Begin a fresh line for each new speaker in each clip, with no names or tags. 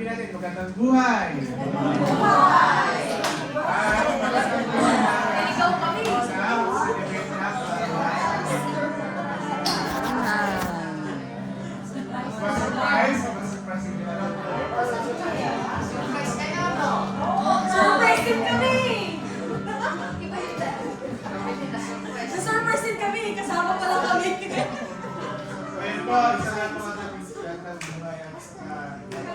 Sabi natin, magandang buhay!
Buhay!
Magandang buhay!
Ikaw kami!
Celebrate na surprise! Surprise din na lang.
Surprise ka na, no? Surprise din kami! Iba yun na. Surprise din kami! Kasama pa lang kami!
So yun po, isa lang po ang magandang buhay at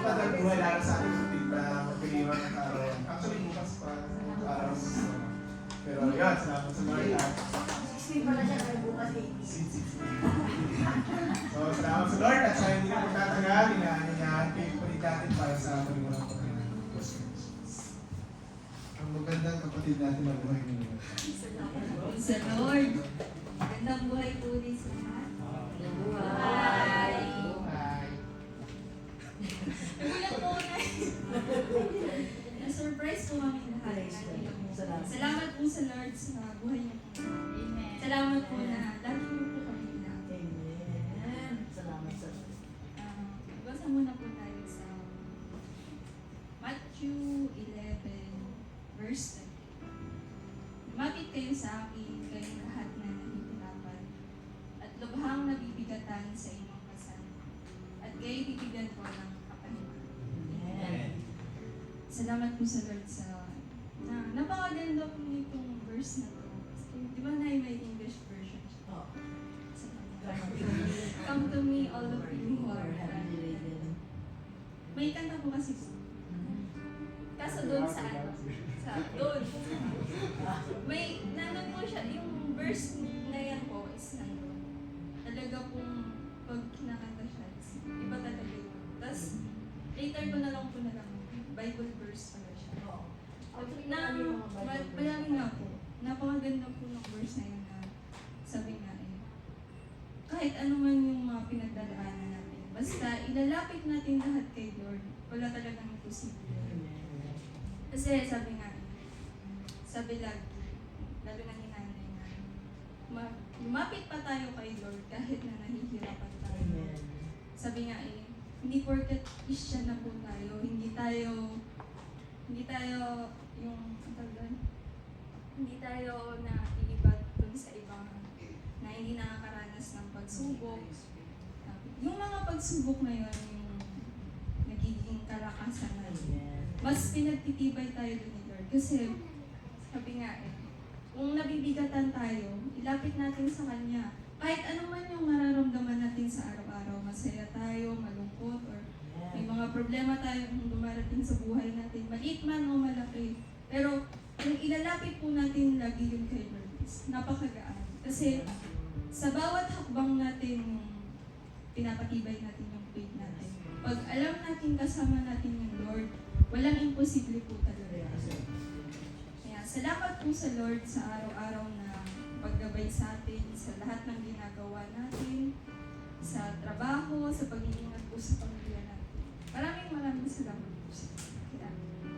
magandang buhay lalo sa ating kapit na magpiliwan ng araw. Actually, bukas pa araw. Pero yun, salamat sa mga ilan.
16 pala siya kayo bukas eh.
So, salamat sa Lord at sa hindi na pagtatagal, inaanyayahan kayo ulit natin para sa paliwanag po natin. Ang magandang kapatid natin mabuhay ngayon.
Sa Lord. Magandang buhay po rin sa lahat. Buhay!
Buhay!
Nagulat po na. Na-surprise po kami lahat. Salamat po sa Lord sa buhay niyo po. Amen. Salamat po na lagi niyo po kami pinapin. Amen.
Salamat sa
Basa muna po tayo sa Matthew 11, verse 10. Lumapit kayo sa akin, kayong lahat na nahihirapan, at lubhang nabibigatan sa inyong kasal, at kayo bibigyan ko ng kapaliman.
Amen.
Salamat po sa Lord sa napakaganda po nitong verse na to. Di ba na may English version siya?
Oh.
Sa Come to me, all of you who are
Heavenly
burdened.
laden.
May kanta po kasi po. Kaso doon sa doon. May, nandun po siya, yung verse na yan po is nandun. Talaga pong pag kinakanta siya, iba talaga yun. Tapos, later ko na lang po na lang, Bible verse pala siya. Marami nga po. Napakaganda po ng verse na yun na sabi nga kahit ano man yung mga pinagdadaanan natin, basta ilalapit natin lahat kay Lord, wala talagang imposible. Kasi sabi nga, sabi lagi, lalo na ni nanay na, lumapit pa tayo kay Lord kahit na nahihirapan tayo. Sabi nga hindi porket Christian na po tayo, hindi tayo yung, hindi tayo na iibat dun sa ibang na hindi nakakaranas ng pagsubok. Yung mga pagsubok na yun, yung nagiging kalakasan na yun. Mas pinagtitibay tayo dun ni Lord. Kasi, sabi nga kung nabibigatan tayo, ilapit natin sa Kanya. Kahit ano man yung nararamdaman natin sa araw-araw, masaya tayo, malungkot, or may mga problema tayong dumarating sa buhay natin, maliit man o malaki. Pero, yung ilalapit po natin lagi yun kay Lord, napakagaan. Kasi, sa bawat hakbang natin, pinapatibay natin yung faith natin. Pag alam natin kasama natin yung Lord, walang imposible po talaga. Kaya, salamat po sa Lord sa araw-araw na paggabay sa atin, sa lahat ng ginagawa natin, sa trabaho, sa pag-iingat po sa pamilya natin. Maraming salamat po sa Kaya,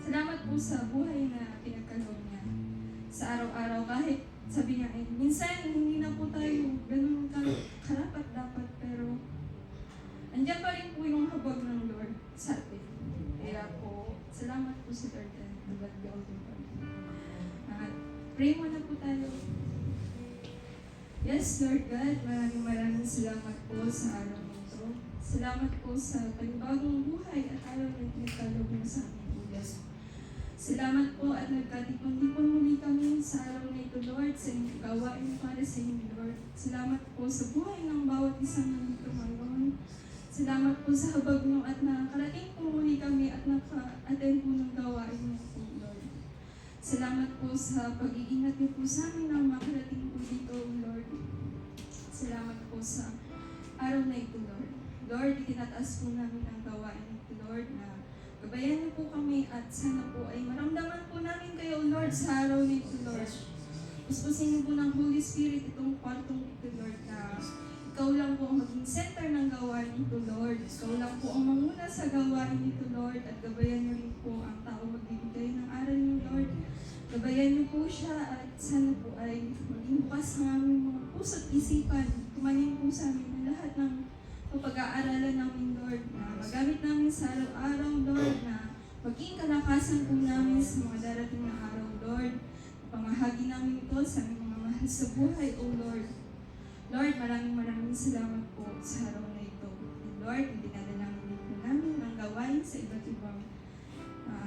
salamat po sa buhay na pinagkaloob niya sa araw-araw. Kahit sabi niya, minsan hindi na po tayo ganun karapat-dapat, pero andyan pa rin po yung habag ng Lord sa atin. Kaya po, salamat po sa Lord and God be all the glory. At pray muna po tayo. Yes, Lord God, maraming salamat po sa araw nito. Salamat po sa panibagong buhay at araw na pinagkaloob mo sa amin po, Diyos. Salamat po at nagkatipon-tipon muli kami sa araw na ito, Lord, sa inyong gawain para sa inyo, Lord. Salamat po sa buhay ng bawat isang nandito ngayon. Salamat po sa habag niyo at nakarating po muli kami at naka-attend po ng gawain niyo po, Lord. Salamat po sa pag-iingat niyo po sa amin na makarating po dito, Lord. Salamat po sa araw na ito, Lord. Lord, itinataas po namin ang gawain nito, Lord, na gabayan niyo po kami at sana po ay maramdaman po namin kayo, Lord, sa araw nito, Lord. Puspusin niyo po ng Holy Spirit itong kwartong ito, Lord, na ikaw lang po ang maging center ng gawain nito, Lord. Ikaw lang po ang manguna sa gawain nito, Lord, at gabayan niyo rin po ang tao magbibigay ng aral niyo, Lord. Gabayan niyo po siya at sana po ay maging bukas ng aming mga puso't isipan. Kumanin po sa amin ang lahat ng pag-aaralan namin, Lord, na magamit namin sa araw-araw, Lord, sa buhay, O Lord. Lord, maraming salamat po sa araw na ito. And Lord, dinadalangin po namin ang gawain sa iba't ibang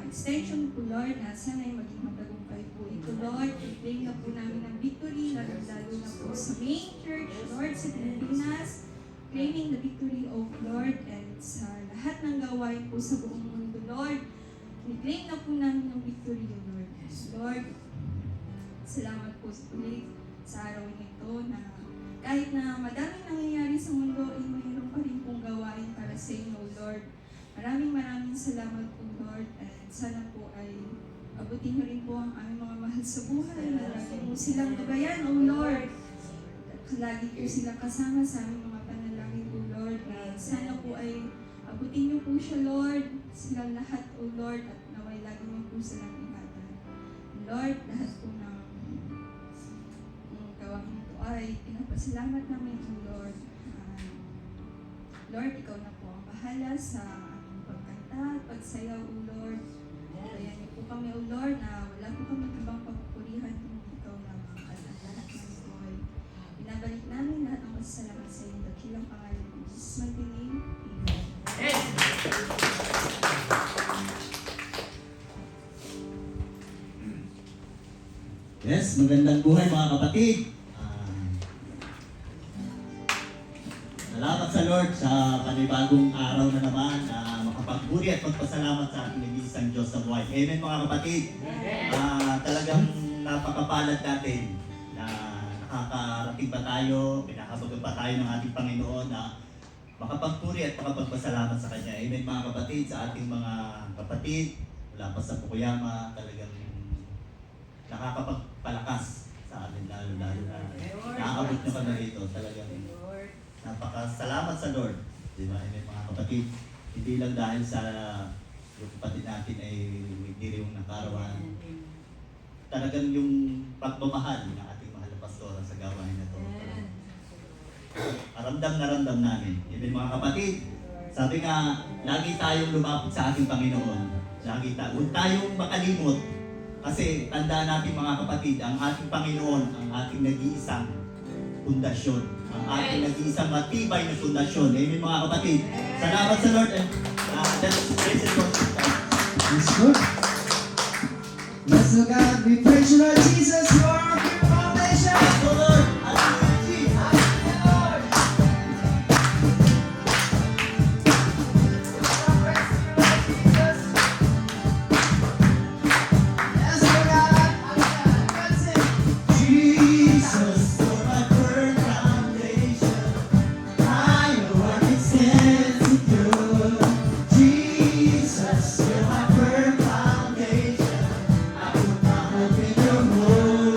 extension po, Lord, na sana'y maging matagumpay po ito, Lord. I-claim na po namin ang victory, lalo na po sa main church, Lord, sa Pilipinas. Claiming the victory of Lord and sa lahat ng gawain po sa buong mundo, Lord. I-claim na po namin ang victory, O Lord. Lord, salamat po ulit sa araw nito na kahit na madaming nangyayari sa mundo, ay mayroon pa rin pong gawain para sa inyo, O Lord. Maraming salamat po, Lord. And sana po ay abutin niyo rin po ang aming mga mahal sa buhay. Lagi mo silang gabayan, O Lord. Lagi po silang kasama sa aming mga panalangin, O Lord. And sana po ay abutin niyo po siya, Lord. Silang lahat, O Lord. At naway lagi niyo po silang ingatan. Lord, lahat po ng gawain ito ay pinapasalamat namin, O Lord. Lord, ikaw na po ang bahala sa aming pagkanta, pagsayaw, O Lord. Kaya niyo po kami, O Lord, na wala po kami ibang papupurihan kung ikaw lamang at ang lahat ng ito ay binabalik namin lahat ng masasalamat sa iyong dakilang pangalan ng Jesus' mighty name. Amen.
Yes, magandang buhay mga kapatid. Salamat sa Lord sa panibagong araw na naman na makapagburi at magpasalamat sa ating nag-iisang Diyos sa buhay. Amen mga kapatid. Talagang napakapalad natin na nakakarating pa tayo, pinakabaga pa tayo ng ating Panginoon na makapagburi at makapagpasalamat sa Kanya. Amen mga kapatid, sa ating mga kapatid mula pa sa Fukuyama, talagang nakakapagpalakas sa atin lalo na nakaabot nyo kami rito. Talagang napakasalamat sa Lord. Diba? Amen mga kapatid. Hindi lang dahil sa yung kapatid natin ay diriwang nakarawan. Talagang yung pagmamahal ng ating mahal na pastora sa gawain na ito. Ramdam na ramdam namin. Amen mga kapatid. Sabi nga, lagi tayong lumapit sa ating Panginoon. Huwag tayong makalimot. Kasi tandaan natin mga kapatid, ang ating Panginoon, ang ating nag-iisang pundasyon. Ang ating nag-iisang matibay na pundasyon. Amen mga kapatid. Salamat sa Lord. And let's praise the Lord.
Yes, Lord. Let's look out. We praise you, Lord Jesus. You are our firm foundation.
Lord, hallelujah, Jesus.
Let's look out. Let's sing.
Jesus, you're my firm foundation. I know I can stand secure. Jesus, you're my firm foundation. I put my hope in your holy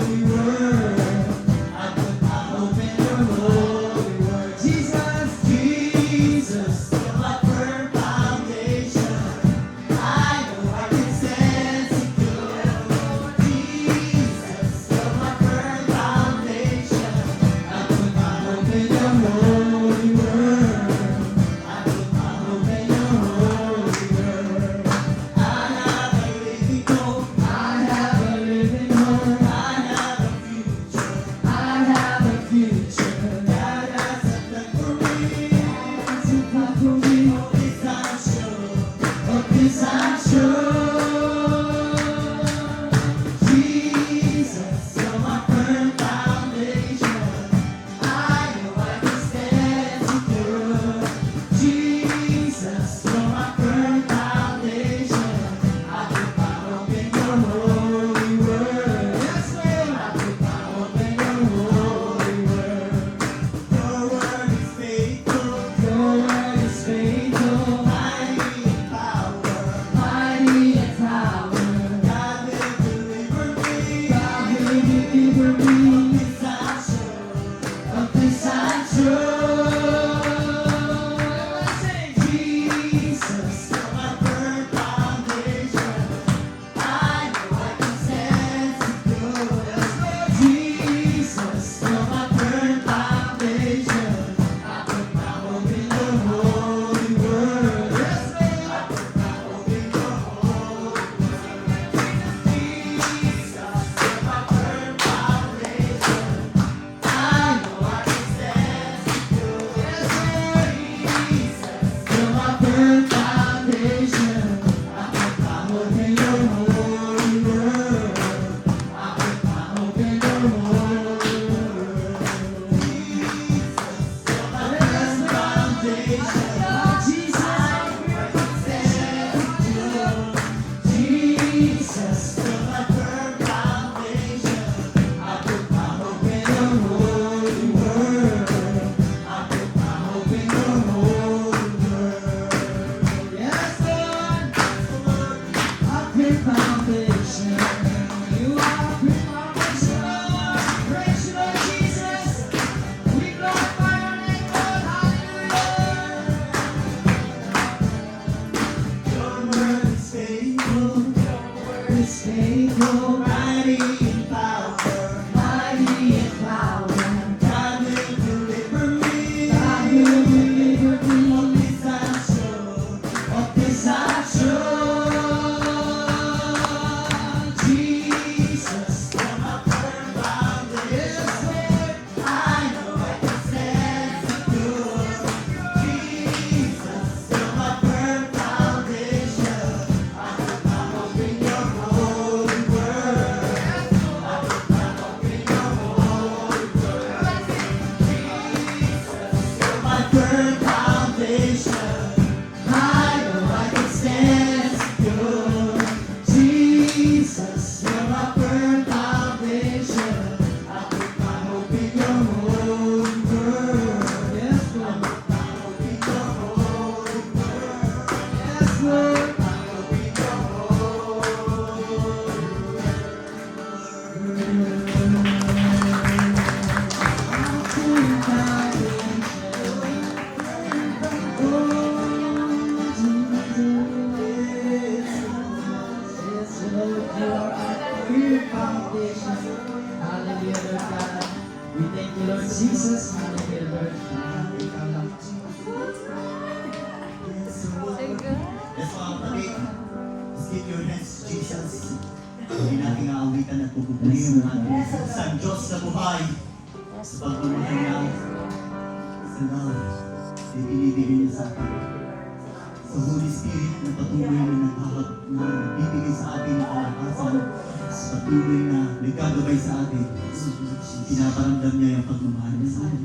faithful, mighty in power, mighty in power. God will deliver me. God will deliver me. Of this I'm sure. Of this I'm sure. Jesus, you're my firm foundation. I know I can stand secure. Jesus, you're my firm foundation. I put my hope in your holy word. I put my hope in your holy word. Jesus, you're my firm foundation. I know I can stand secure. Jesus, you're my firm foundation. I put my hope in your holy word. Yes, Lord. I put my hope in your holy word. Yes, Lord. I put my hope in your
Hallelujah, Lord God. We thank you, Lord Jesus. Hallelujah, Lord.
Yes, mga kapatid, let's give your hands to Jesus. Hindi natin aawitan at pupupulin ang ating isang Diyos na buhay sa pagmamahal niya sa love na binibigay niya sa atin. Sa Holy Spirit na patuloy na nagbibigay sa atin ng kalakasan, patuloy na nagkagabay sa atin. Pinaparamdam niya yung pagmamahal niya sa atin.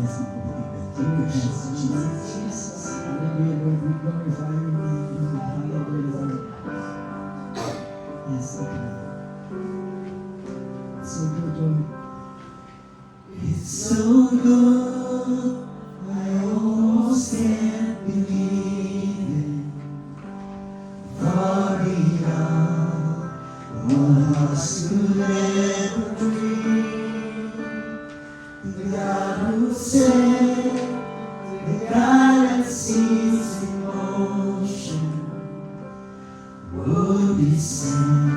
Yes, mga kapatid. Give your hands to Jesus.
Jesus. Hallelujah, Lord. We glorify your name. Hallelujah, Lord.
Yes, okay.
So good, Lord.
It's so good, I almost can't believe it. Far beyond what us could ever dream. The God who set the galaxies in motion would descend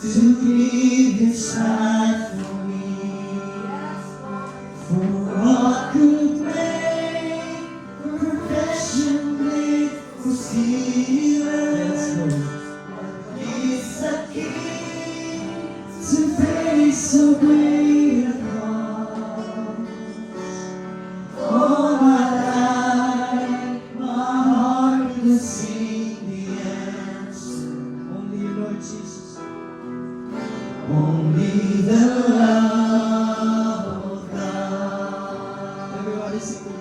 to give His life for me. For what could make perfection make for
Yes,
stealer?
Lord.
Is the King to face so great a cross? All my life, my heart will sing the answer.
Only you, Lord Jesus.
Only the love of God.
Everybody sing.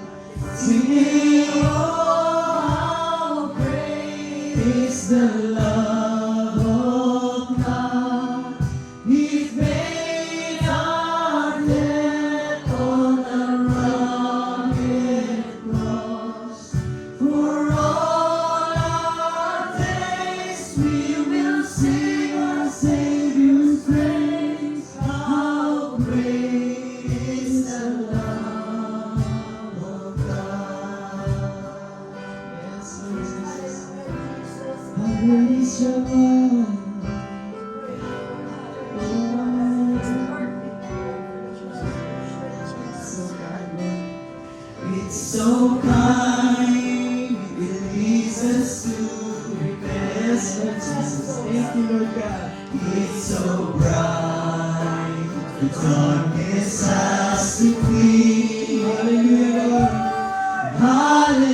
Singing, oh, how great is the love of God. He made our death on a rugged cross. For all our days we will sing our Savior's praise. How great is the love of God.
Yes, Lord Jesus.
How great is your love.
So kind, Lord.
It's so kind, it leads us to
Yes, Lord
repentance.
Jesus. Thank you, Lord God.
It's so bright, the darkness has to flee.
Hallelujah, Lord.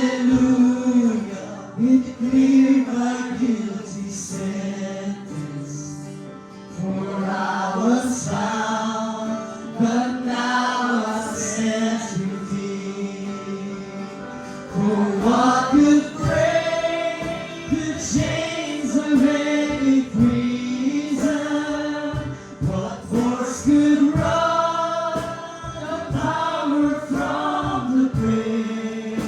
Hallelujah, it cleared my guilty sentence. For I was bound, but now I'm set free. For what could break the chains of any prison? What force could run the power from the grave?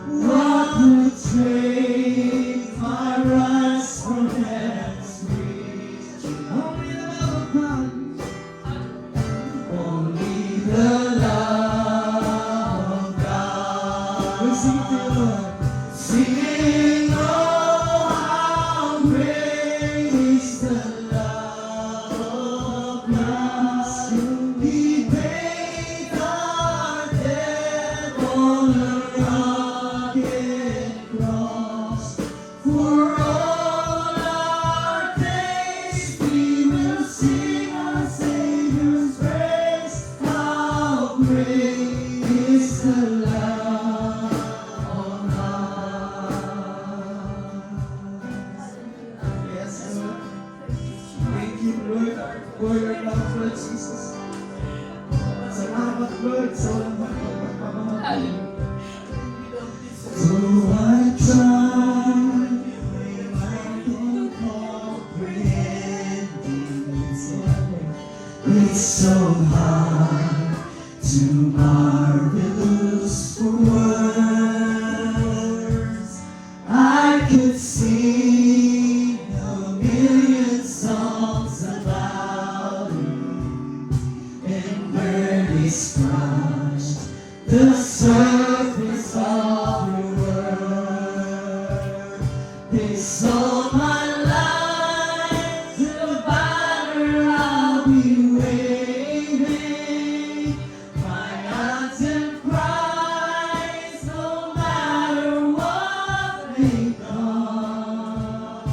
What would take my rise from heaven's reach? Only the love of God. Only the love of God.
We sing to you, Lord.
Singing, oh, how great
for your love, Lord Jesus. Salamat, Lord, sa walang pagpapamahal.
So I tried, I don't comprehend it. It's so hard to marvelous for words. I could sing a million songs about you, and barely scratched the surface of your word. This all my life, no matter I'll be waiting. My answer cries, no matter what may come.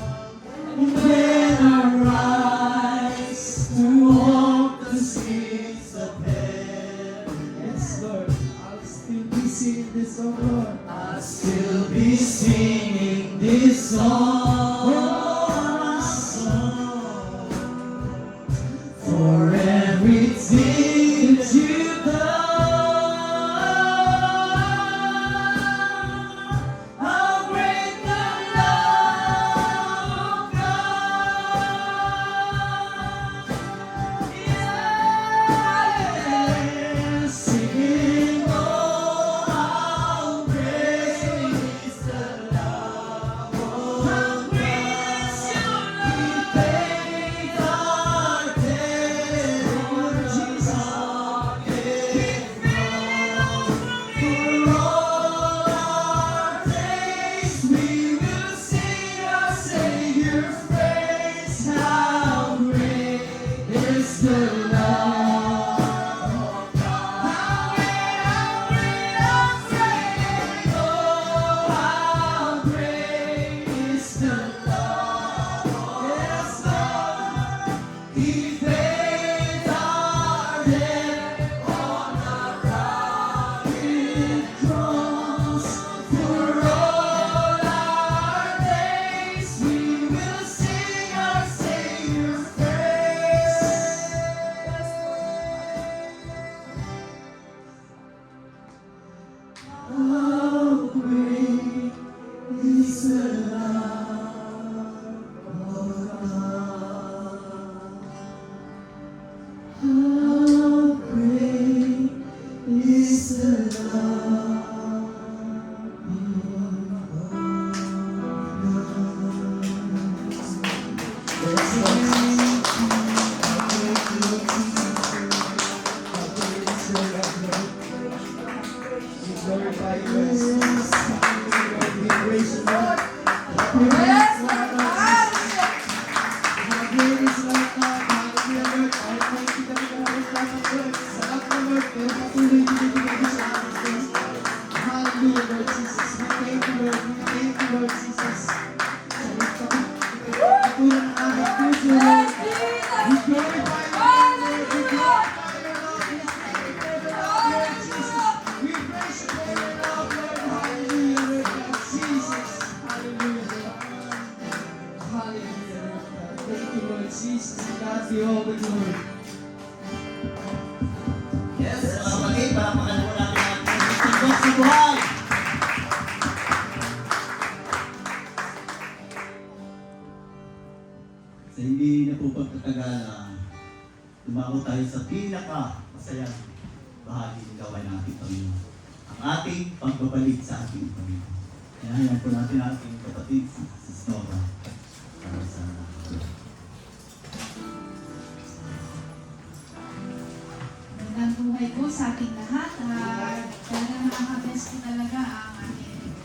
And when I rise to walk the streets of heaven,
Yes, Lord. I'll still be singing this song, Lord.
I'll still be singing this song. For everything that you've done, how great the love of God. Yeah, singing, oh, how great is the love of God. He paid our debt on Jesus' for all our days we will sing our Savior's praise. How great is the love of God. How great, oh, how great is the love of God. He paid our debt on a rugged cross. For all our days we will sing our Savior's praise. How great is the love of God. How great is the love
Yes, Lord. How great is your love, Lord. We glorify you, Lord. We praise you, Lord. How great is your love, How great is your love, Hallelujah, Lord. Almighty ka rin ang Lord. Salamat, Lord. Pero patuloy binibigay sa amin, Lord. Hallelujah, Lord Jesus. We thank you, Lord. We thank you, Lord Jesus. Patuloy ng aming puso, Lord. We glorify you, Lord. We glorify your love. We thank you for the love, Lord Jesus. We praise you for your love, Lord. Hallelujah, Lord God. Jesus. Hallelujah, Lord. Hallelujah, Lord God. Thank you, Lord Jesus. To God be all the glory.
Yes, mga kapatid, palakpakan po natin ang Mr. Diyos sa buhay. Sa hindi na po pagkatagala, lumako tayo sa pinaka-masayang bahagi ng gawain ng ating Panginoon. Ang ating pagbabalik sa ating Panginoon. Kaya po natin ang ating kapatid, si Nora, para sa
Magandang buhay po sa ating lahat. Talagang nakaka-bless po talaga ang ating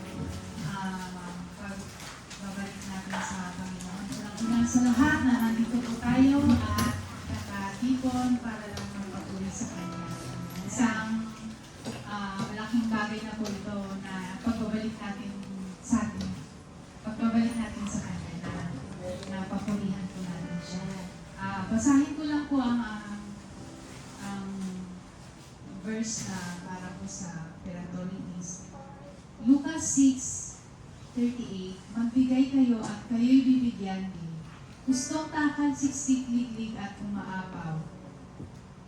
pagbabalik natin sa Panginoon. Unang sa lahat na nandito po tayo at nakatipon para lang magpatuloy sa Kanya. Isang malaking bagay na po ito na pagbabalik natin sa atin. Pagbabalik natin sa Kanya na papulihan po natin siya. Basahin ko lang po ang verse na para po sa Peratori is Lucas 6:38, magbigay kayo at kayo'y bibigyan din. Gustong takal, siksik, liglig at umaapaw.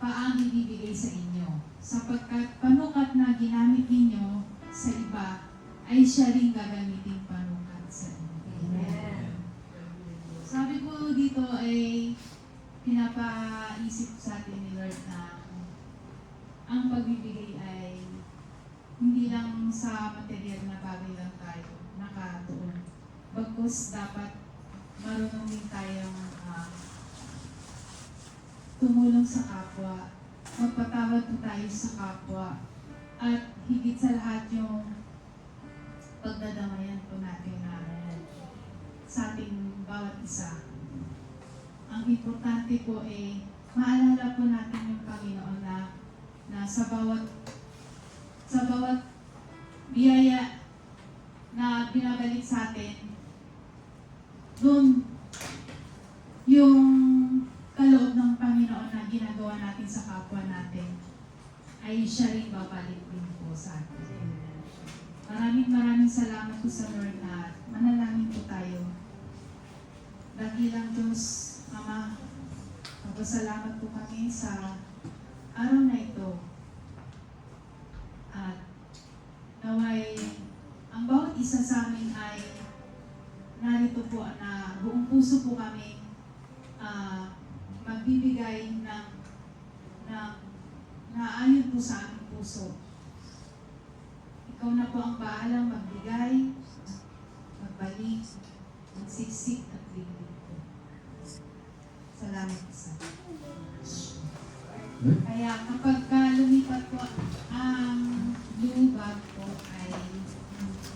Paang ibibigay sa inyo, sapagkat panukat na ginamit ninyo sa iba, ay siya rin gagamitin panukat sa inyo. Amen. Sabi ko dito ay pinapaisip sa atin ni Lord na ang pagbibigay ay hindi lang sa material na bagay lang tayo nakatuon. Bagkus dapat marunong din tayong tumulong sa kapwa, magpatawad po tayo sa kapwa, at higit sa lahat yung pagdadamayan po natin na sa ating bawat isa. Ang importante po ay maalala po natin yung Panginoon na sa bawat biyaya na binabalik sa atin, doon yung kaloob ng Panginoon na ginagawa natin sa kapwa natin ay siya rin babalik din po sa atin. Maraming salamat po sa Lord na manalangin po tayo. Dakilang Diyos, Ama, magpasalamat po kami sa araw na ito. At naway ang bawat isa sa amin ay narito po na buong puso po kami magbibigay ng naayon po sa aming puso. Ikaw na po ang bahalang magbigay, magbalik, magsiksik at liglig po. Salamat po sa Kaya kapag lumipat po ang blue bag po ay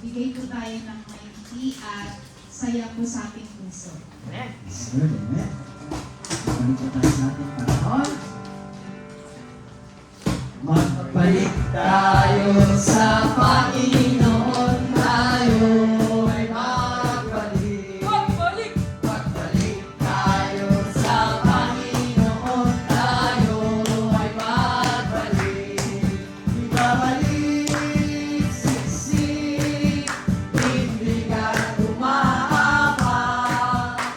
bigay po tayo ng maigi at saya po sa ating puso.
Good, amen. Balik po tayo sa ating Panginoon. Magbalik tayo sa Panginoon, tayo ay magbalik. Magbalik tayo sa Panginoon, tayo ay magbalik. Ibabalik, siksik, tindig at umahaba.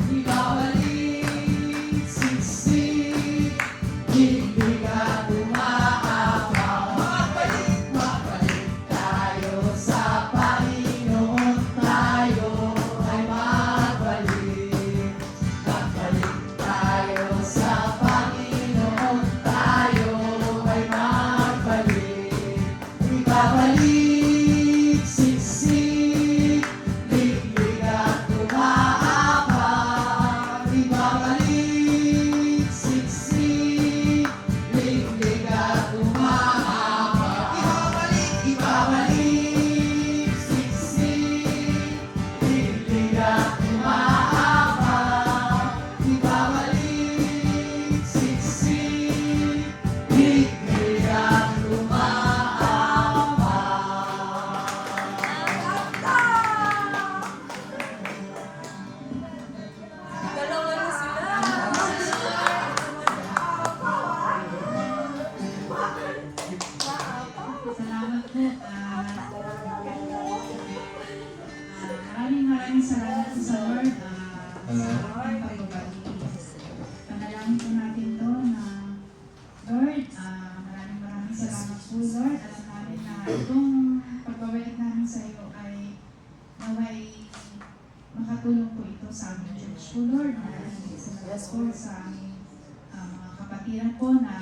Ibabalik, siksik, tindig at umahaba. Magbalik tayo sa Panginoon, tayo ay magbalik. Magbalik tayo sa Panginoon, tayo ay magbalik. Ibabalik, siksik, liglig at umaabang. Ibabalik, siksik, liglig at umaabang. Ibabalik, siksik, liglig at umaabang. Ibabalik, siksik, liglig at
Dalawa na sila.
Salamat po. Maraming salamat po sa Lord. Sa ating pagbabalik. Panalangin po natin to na Lord, maraming salamat po Lord. Alam namin na itong pagbabalik namin sa iyo ay naway makatulong po ito sa aming church po Lord. Maraming salamat po sa aming mga kapatiran po na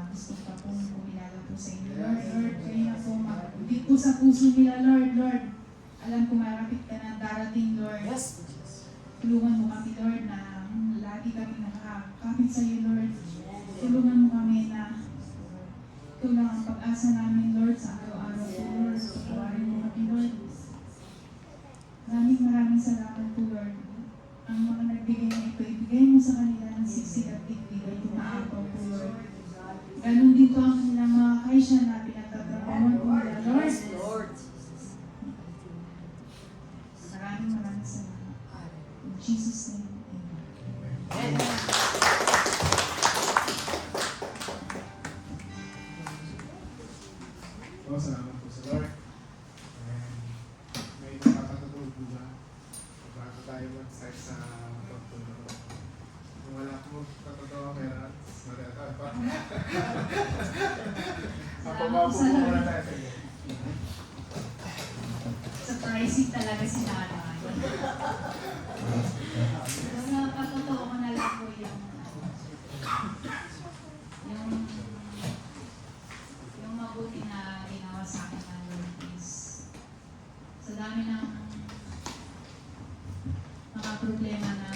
gusto pa pong pumilala po sa inyo, Lord. Lord, kayo na po magbibig po sa puso nila, Lord. Lord, alam ko marapit ka na darating, Lord. Tulungan mo kami, Lord, na lagi kami nakakapit sa iyo, Lord. Tulungan mo kami na ito lang ang pag-asa namin, Lord, sa araw-araw po, Lord. Pagawarin mo kami, Lord. Maraming salamat po, Lord. Ang mga nagbigay na ito, ibigay mo sa kanila ng siksik at liglig at umaapaw po, Lord. Ganon din po ang kanilang mga kaisya na pinagtatrabawan po nila, Lord. Maraming salamat. In Jesus' name, amen.
Salamat po sa Lord. And may nakakatutulog po ba? Bago tayo mag-start sa pagtulog. Katotoo, meron. Marita pa. Ako
Salamat
ba
po
po
sa
muna
Lord.
tayo sa iyo?
Surprising talaga si nanay. Pero patotoo ko na lang po yung mabuti na ginawa sa akin ng Lord is sa dami ng mga problema na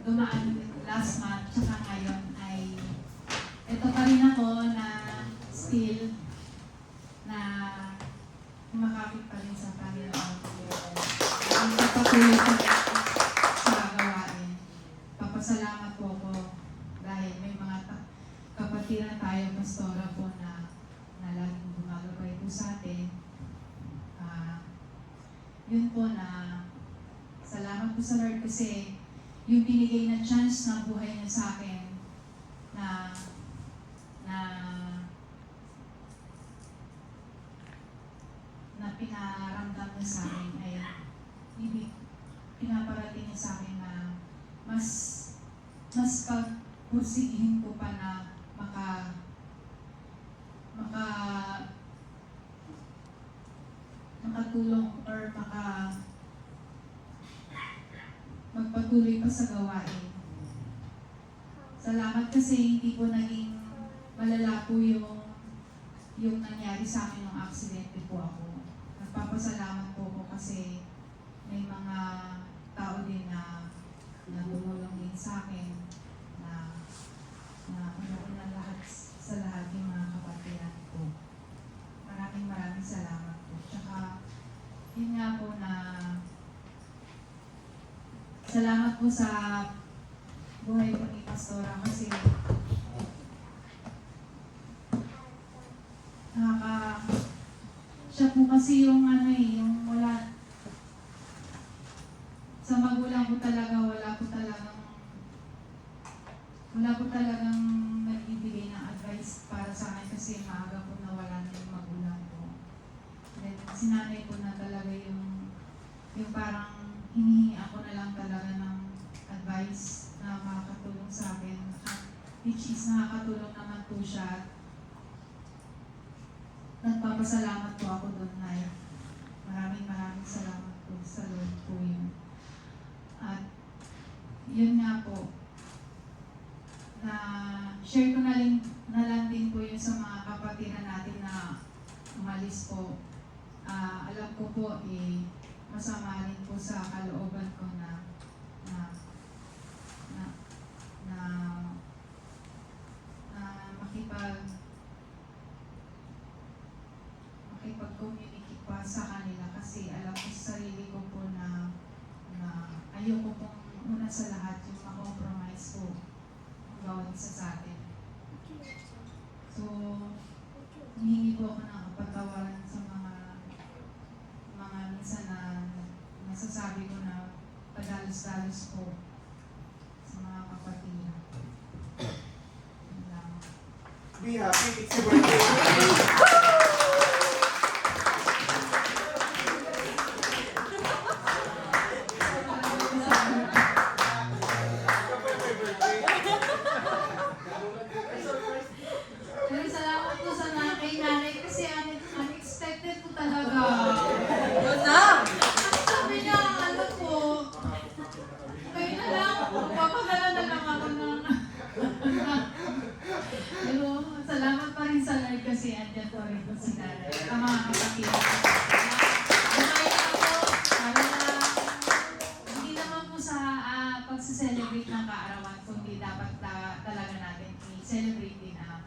dumaan last month tsaka ngayon ay ito pa rin ako na still na kumakapit pa rin sa Panginoon. Ang patuloy ko sa gawain. Papasalamat po ako dahil may mga kapatiran tayo, pastora po na laging gumagabay po sa atin. Yun po na salamat po sa Lord kasi yung binigay na chance na buhay niya sa akin na pinaramdam niya sa akin ay pinaparating niya sa akin na mas pagpursigihin ko pa na makatulong or magpatuloy pa sa gawain. Salamat kasi hindi po naging malala po yung nangyari sa akin ng aksidente po ako. Nagpapasalamat po ako kasi may mga tao din na tumulong din sa akin na una lahat sa lahat yung mga kapatiran ko. Maraming salamat po. Tsaka yun nga po na salamat po sa buhay po ni Pastora kasi siya po kasi yung yung wala sa magulang ko talaga wala ko talagang nagbibigay ng advice para sa akin kasi maaga po nawala na yung magulang ko. Then sinanay ko na talaga yung parang hinihingi ako na lang talaga ng advice na makakatulong sa akin at which is nakakatulong naman po siya. Nagpapasalamat po ako doon na maraming salamat po sa Lord po yun. At yun nga po, na share ko na lang din po yun sa mga kapatiran natin na umalis po. Alam ko po masama rin po sa kalooban ko na makipag-communicate pa sa kanila kasi alam ko sa sarili ko po na ayoko pong una sa lahat yung ma-compromise po ang bawat isa sa atin. So, hihingi po ako ng kapatawaran sa mga minsan na nasasabi ko na padalos-dalos po sa mga kapatid. Yun lang.
Be happy, it's your birthday.
Pero salamat po sa kay nanay kasi unexpected po talaga. Sabi niya, ano po, kayo na lang, papadala na lang ako ng... Pero salamat pa rin sa Lord kasi andyan po rin po si nanay. Ang mga kapatid. Bumay na po, para hindi naman po sa pagsa-celebrate ng kaarawan, kundi dapat talaga natin i-celebrate din ang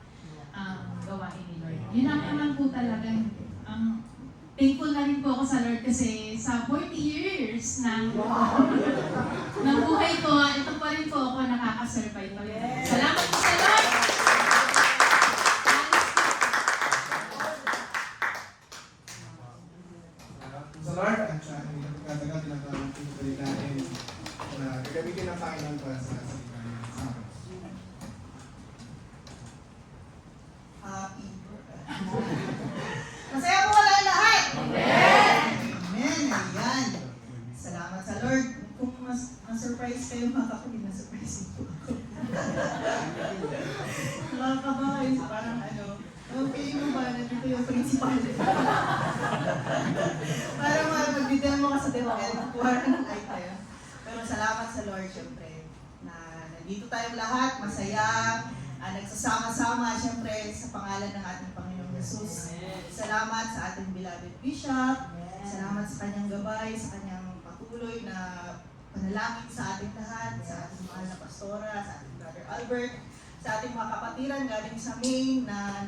gawain ni Lord. Yun ang naman po talaga. Thankful na rin po ako sa Lord kasi sa 40 years ng buhay ko, ito pa rin po ako nakaka-survive pa rin. Salamat po sa Lord!
Sa Lord, at sa hindi na pagkatagal, tinatawag ko sa natin na gagamitin ng Panginoon para sa salita niya sa akin.
Happy birthday. Masaya po wala lahat. Amen. Amen. Ayan. Salamat sa Lord kung na-surprise kayo mga kapatid, na-surprise po ako. Nakakaba kayo, parang okay mo ba, nandito yung principal. Parang magbigyan mo ka sa DepEd, parang ay tayo. Pero salamat sa Lord, syempre, na nandito tayong lahat, masaya, nagsasama-sama, syempre, sa pangalan ng ating Panginoong Jesus. Salamat sa ating beloved Bishop, salamat sa kanyang gabay, sa kanyang patuloy na panalangin sa ating lahat, sa ating mahal na pastora, sa ating Brother Albert, sa ating mga kapatiran galing sa Maine na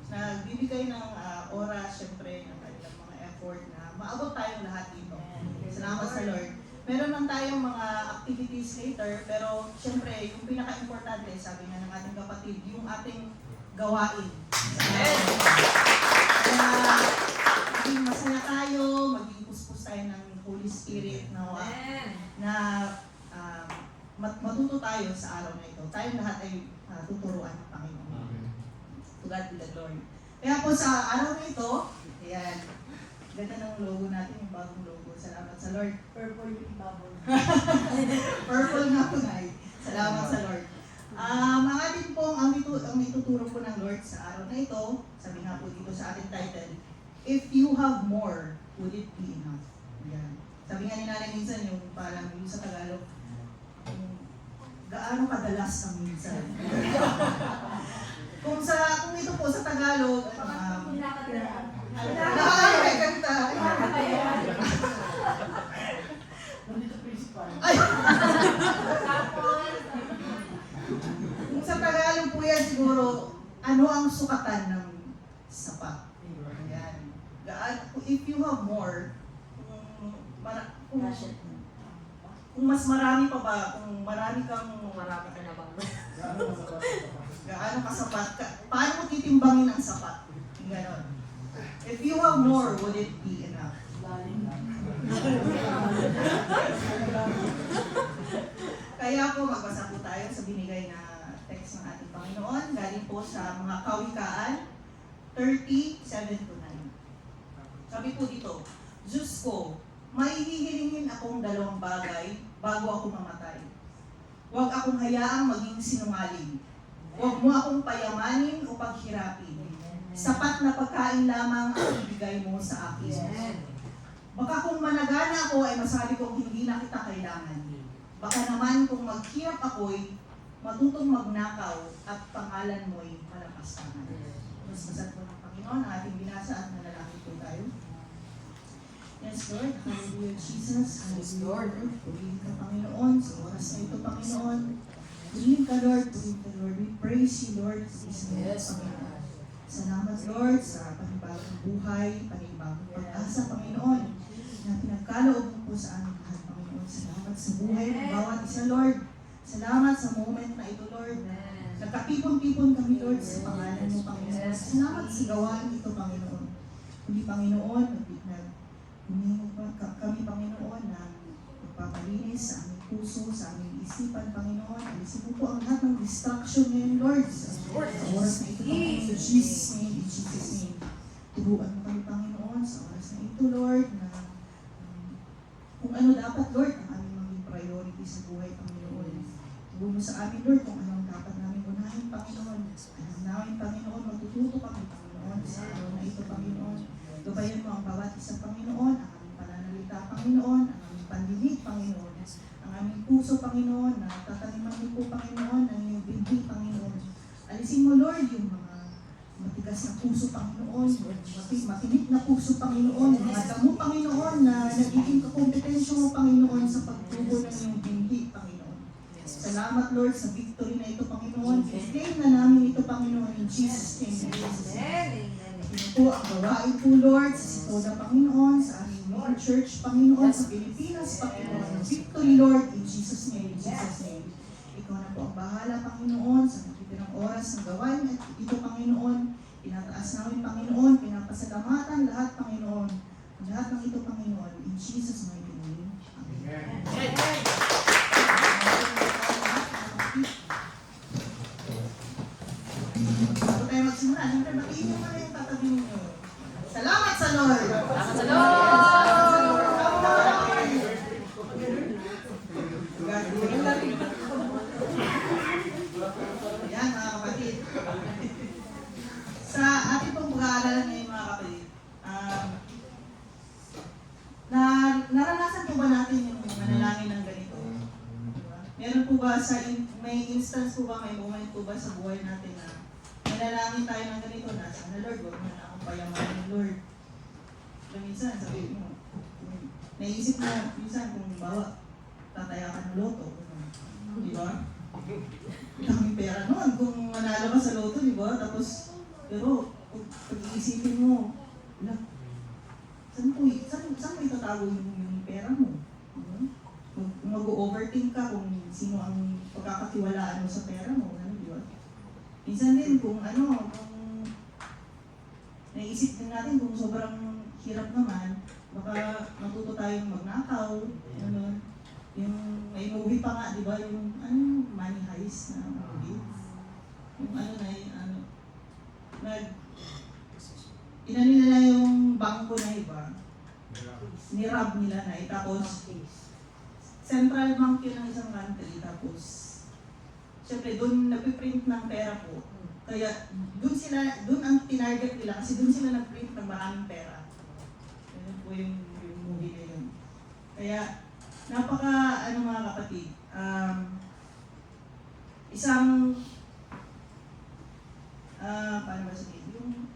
nagbibigay ng oras, syempre, ng kanilang mga effort na maabot tayong lahat dito. Salamat sa Lord. Meron lang tayong mga activities later, pero syempre, yung pinaka-importante, sabi nga ng ating kapatid, yung ating gawain. Kaya, maging masaya tayo, maging puspos tayo ng Holy Spirit na matuto tayo sa araw na ito. Tayong lahat ay tuturuan ng Panginoon. To God be the glory. Kaya po sa araw na ito, ayan, ganda ng logo natin, yung bagong logo. Salamat sa Lord. Purple yung bubble. Purple nga po na. Salamat sa Lord. Mga din po, ang ituturo po ng Lord sa araw na ito, sabi nga po dito sa ating title, if you have more, would it be enough? Ayan. Sabi nga ni Nanay minsan, yung parang yung sa Tagalog, gaano kadalas ang minsan. kung ito po sa Tagalog, ay, kung sa Tagalog po yan siguro, ano ang sukatan ng sapat? Ayan. If you have more, kung mas marami pa ba, kung marami ka na bang gaano kasapat ka, paano mo titimbangin ang sapat? Ganon. If you have more, would it be enough? Kaya po, magbasa po tayo sa binigay na text ng ating Panginoon. Galing po sa mga Kawikaan 30:7-9. Sabi po dito, Diyos ko, may hihilingin akong 2 bagay bago ako mamatay. Huwag akong hayaang maging sinungaling. Huwag mo akong payamanin o paghirapin. Sapat na pagkain lamang ang ibigay mo sa akin. Baka kung managana ako ay masabi kong hindi na kita kailangan. Baka naman kung maghirap ako'y matutong magnakaw at pangalan mo'y malapastangan. Mas masal po ng Panginoon ang ating binasa at nanalangin po tayo. Yes, Lord. Hallelujah, Jesus. Hallelujah, Lord. Purihin ka, Panginoon. Sa oras na ito, Panginoon. Purihin ka, Lord. Purihin ka, Lord. We praise you, Lord. Yes, Panginoon. Salamat, Lord, sa panibagong buhay, panibagong pag-asa, Panginoon, na pinagkaloob mo po sa aming lahat, Panginoon. Salamat sa buhay ng bawat isa, Lord. Salamat sa moment na ito, Lord. Nagkatipon-tipon kami, Lord, sa pangalan mo, Panginoon. Salamat sa gawain ito, Panginoon. Kundi, Panginoon, humingi kami, Panginoon, na magpapalinis sa aming puso, sa aming isipan, Panginoon. Alisin mo po ang lahat ng distraction ngayon, Lord. Sa oras na ito, Panginoon, in Jesus' name. Turuan mo kami, Panginoon, sa oras na ito, Lord, na kung ano dapat, Lord, ang aming maging priority sa buhay, Panginoon. Turuan mo sa amin, Lord, kung ano ang dapat namin unahin, Panginoon. Alam namin, Panginoon, matututo kami, Panginoon, sa araw na ito, Panginoon. Gabayan mo ang bawat isang Panginoon, ang aming pananalita, Panginoon, ang aming pandinig, Panginoon, ang aming puso, Panginoon, na tataniman mo po, Panginoon, ang iyong bibig, Panginoon. Alisin mo, Lord, yung mga matigas na puso, Panginoon, matinip na puso, Panginoon, mga damo, Panginoon, na nagiging kakompetensya mo, Panginoon, sa pagtubo ng iyong bibig, Panginoon. Salamat, Lord, sa victory na ito, Panginoon. I-claim na namin ito, Panginoon, in Jesus' name. Ito po ang gawain po, Lord, sa Sitoda, Panginoon, sa aming Lord Church, Panginoon, sa Pilipinas, Panginoon. Victory, Lord, in Jesus' name, in Jesus' name. Ikaw na po ang bahala, Panginoon, sa natitirang oras ng gawain at ito, Panginoon. Pinataas namin, Panginoon, pinapasalamatan lahat, Panginoon. Ang lahat ng ito, Panginoon, in Jesus' mighty name. Amen. Bago tayo magsimula, siyempre batiin nyo muna yung tatabihin nyo. Salamat sa Lord! Salamat sa Lord! po ba may instance po ba, may moment po ba sa buhay natin na manalangin tayo ng ganito na sana Lord, huwag mo na akong payamanin Lord. Kaya minsan, sabi mo, naisip mo, minsan kung bawa, tataya ka ng loto. Di ba? Daming pera noon kung manalo ka sa loto, di ba? Tapos, pero, pag-iisipin mo, wala, saan mo itatago yung pera mo? Kung mag-overthink ka kung sino ang pagkakatiwalaan mo sa pera mo, ano, di ba? Minsan din kung kung naisip din natin kung sobrang hirap naman, baka matuto tayong magnakaw, yung may movie pa nga, di ba, yung Money Heist na movie. Yung nila yung bangko na iba, nirab nila na tapos central bank yun ng isang country, tapos syempre doon napiprint ng pera po. Kaya doon ang tinarget nila kasi doon sila nagprint ng maraming pera. Yan po yung movie na yun. Kaya napaka mga kapatid, isang paano ba sabihin? Yung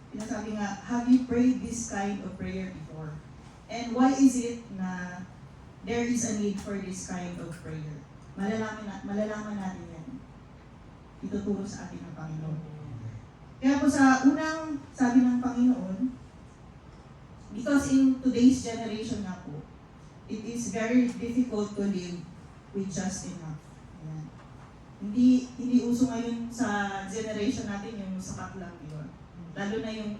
pinasabi nga, have you prayed this kind of prayer before? And why is it na there is a need for this kind of prayer? Malalaman natin yan. Ituturo sa atin ng Panginoon. Kaya po sa unang sabi ng Panginoon, because in today's generation na po, it is very difficult to live with just enough. Ayan. Hindi uso ngayon sa generation natin yung sapat lang, di ba? Lalo na yung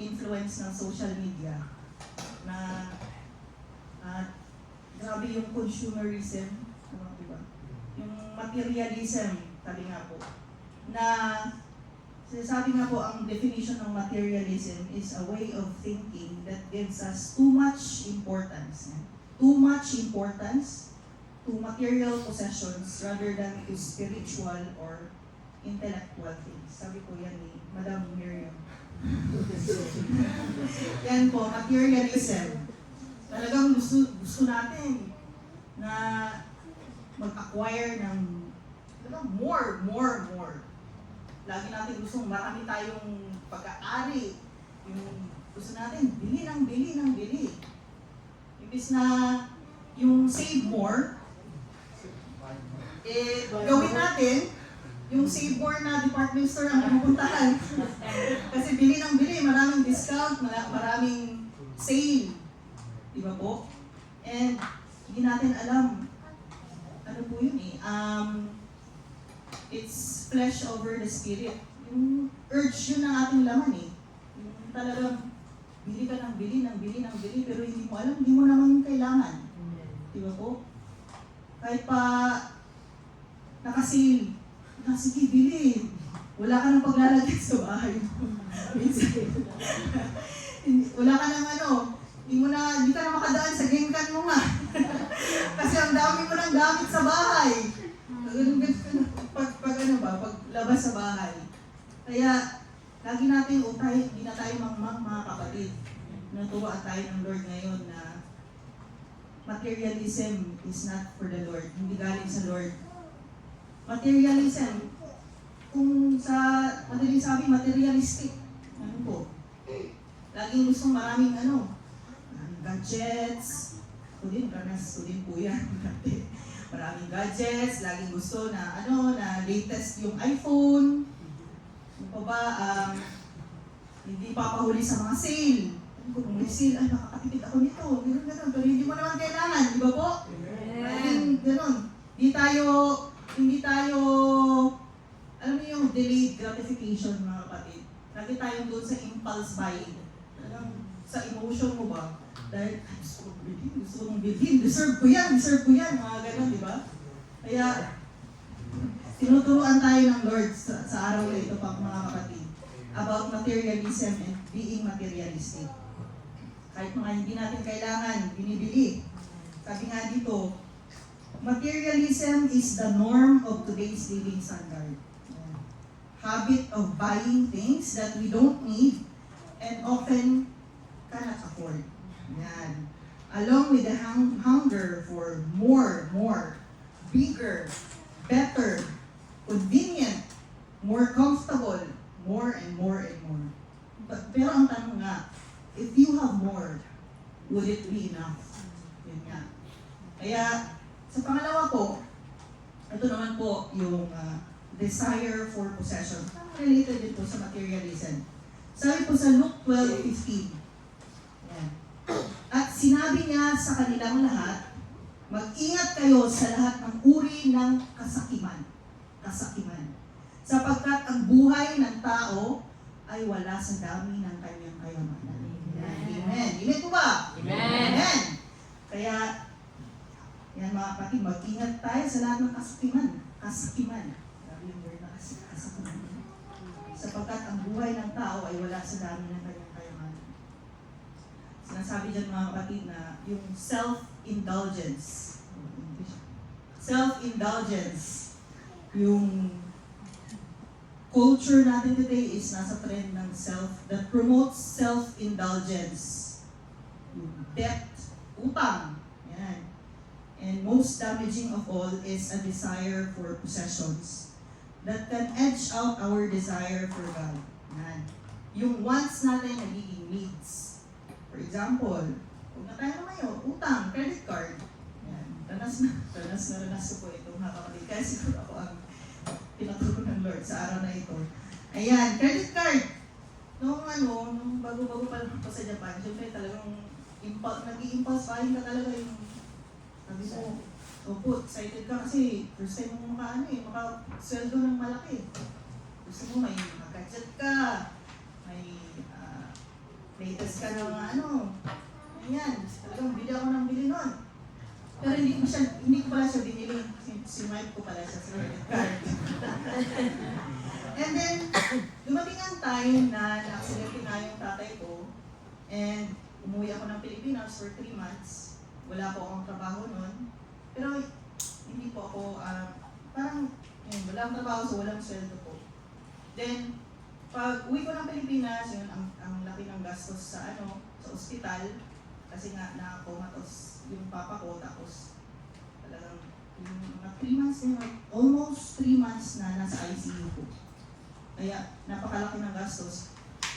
influence ng social media na grabe yung consumerism, di ba? Yung materialism, sabi nga po, na sinasabi nga po ang definition ng materialism is a way of thinking that gives us too much importance to material possessions rather than to spiritual or intellectual things. Sabi ko yan ni Madam Miriam. Yan po, materialism. Talagang gusto natin na mag-acquire ng more. Lagi natin gustong marami tayong pag-aari. Yung gusto natin, bili ng bili. Imbis na yung save more, gawin natin, yung save more na department store ang pupuntahan. Kasi bili ng bili, maraming discount, maraming sale. Di ba po? And hindi natin alam, ano po yun it's flesh over the spirit. Yung urge yun ang ating laman Yung talagang bili ka ng bili, pero hindi mo alam, hindi mo naman kailangan. Di ba po? Kahit pa nakasale, sige, bili. Wala ka nang paglalagay sa bahay mo. Wala ka nang hindi ka na makadaan sa gengkan mo nga. Kasi ang dami mo nang gamit sa bahay. Paglabas sa bahay. Kaya, lagi natin hindi na tayo mangmang mga kapatid. Naturuan tayo ng Lord ngayon na materialism is not for the Lord. Hindi galing sa Lord. Materialism, kung sa madaling sabi, materialistic. Ano po? Laging gustong maraming gadgets. Ranas ko din po yan. Maraming gadgets, laging gusto na na latest yung iPhone. Yung pa ba, hindi papahuli sa mga sale. Kung may sale, nakakatipid ako nito. Ganun. Pero hindi mo naman kailangan, di ba po? Laging ganun. Hindi tayo, alam mo yung delayed gratification mga kapatid. Lagi tayong doon sa impulse buying. Sa emotion mo ba? Dahil, gusto kong bilhin, deserve ko yan, mga ganun, di ba? Kaya, tinuturuan tayo ng Lord sa araw na ito mga kapatid about materialism and being materialistic. Kahit mga hindi natin kailangan, binibili. Sabi nga dito, materialism is the norm of today's living standard. Habit of buying things that we don't need and often cannot afford. Yan. along with the hunger for more, bigger, better, convenient, more comfortable, more and more and more. Pero ang tanong nga, if you have more, would it be enough? Yun nga. Kaya, sa pangalawa po, ito naman po yung desire for possession. Related din po sa materialism. Sabi po sa Luke 12:15. Yan. At sinabi niya sa kanilang lahat, mag-ingat kayo sa lahat ng uri ng kasakiman. Sapagkat ang buhay ng tao ay wala sa dami ng kanyang kayamanan. Amen. Amen po ba? Amen. Kaya, yan mga kapatid, mag-ingat tayo sa lahat ng kasakiman. Sabi yung word na kasakiman. Sapagkat ang buhay ng tao ay wala sa dami ng kanyang kayamanan. Sinasabi dyan mga kapatid na yung self-indulgence. Self-indulgence. Yung culture natin today is nasa trend ng that promotes self-indulgence. Yung debt, utang. Yan. And most damaging of all is a desire for possessions that can edge out our desire for God. Yan. Yung wants natin nagiging needs. For example, kung na tayo ngayon, utang, credit card. Yan. Ranas na ko po ito mga kapatid. Kaya siguro ako ang pinaturo ng Lord sa araw na ito. Ayan, credit card. Nung bago-bago pa lang ako sa Japan, syempre talagang nag-i-impulse buying ka talaga yung sabi mo, opo, excited ka kasi first time mo maka-sweldo ng malaki. Gusto mo may gadget ka, may latest ka ng ayan, talagang bili ako ng bili nun. Pero hindi ko pala siya binili, si-wipe ko pala siya sa credit card. And then, dumating ang time na na-accidente na yung tatay ko, and umuwi ako ng Pilipinas for 3 months. Wala po akong trabaho noon. Pero hindi po ako, wala akong trabaho so walang sweldo po. Then, pag uwi ko ng Pilipinas, yun, ang laki ng gastos sa ospital. Kasi nga na-comatose yung papa ko, tapos talagang yung mga 3 months na, almost 3 months na nasa ICU ko. Kaya napakalaki ng gastos.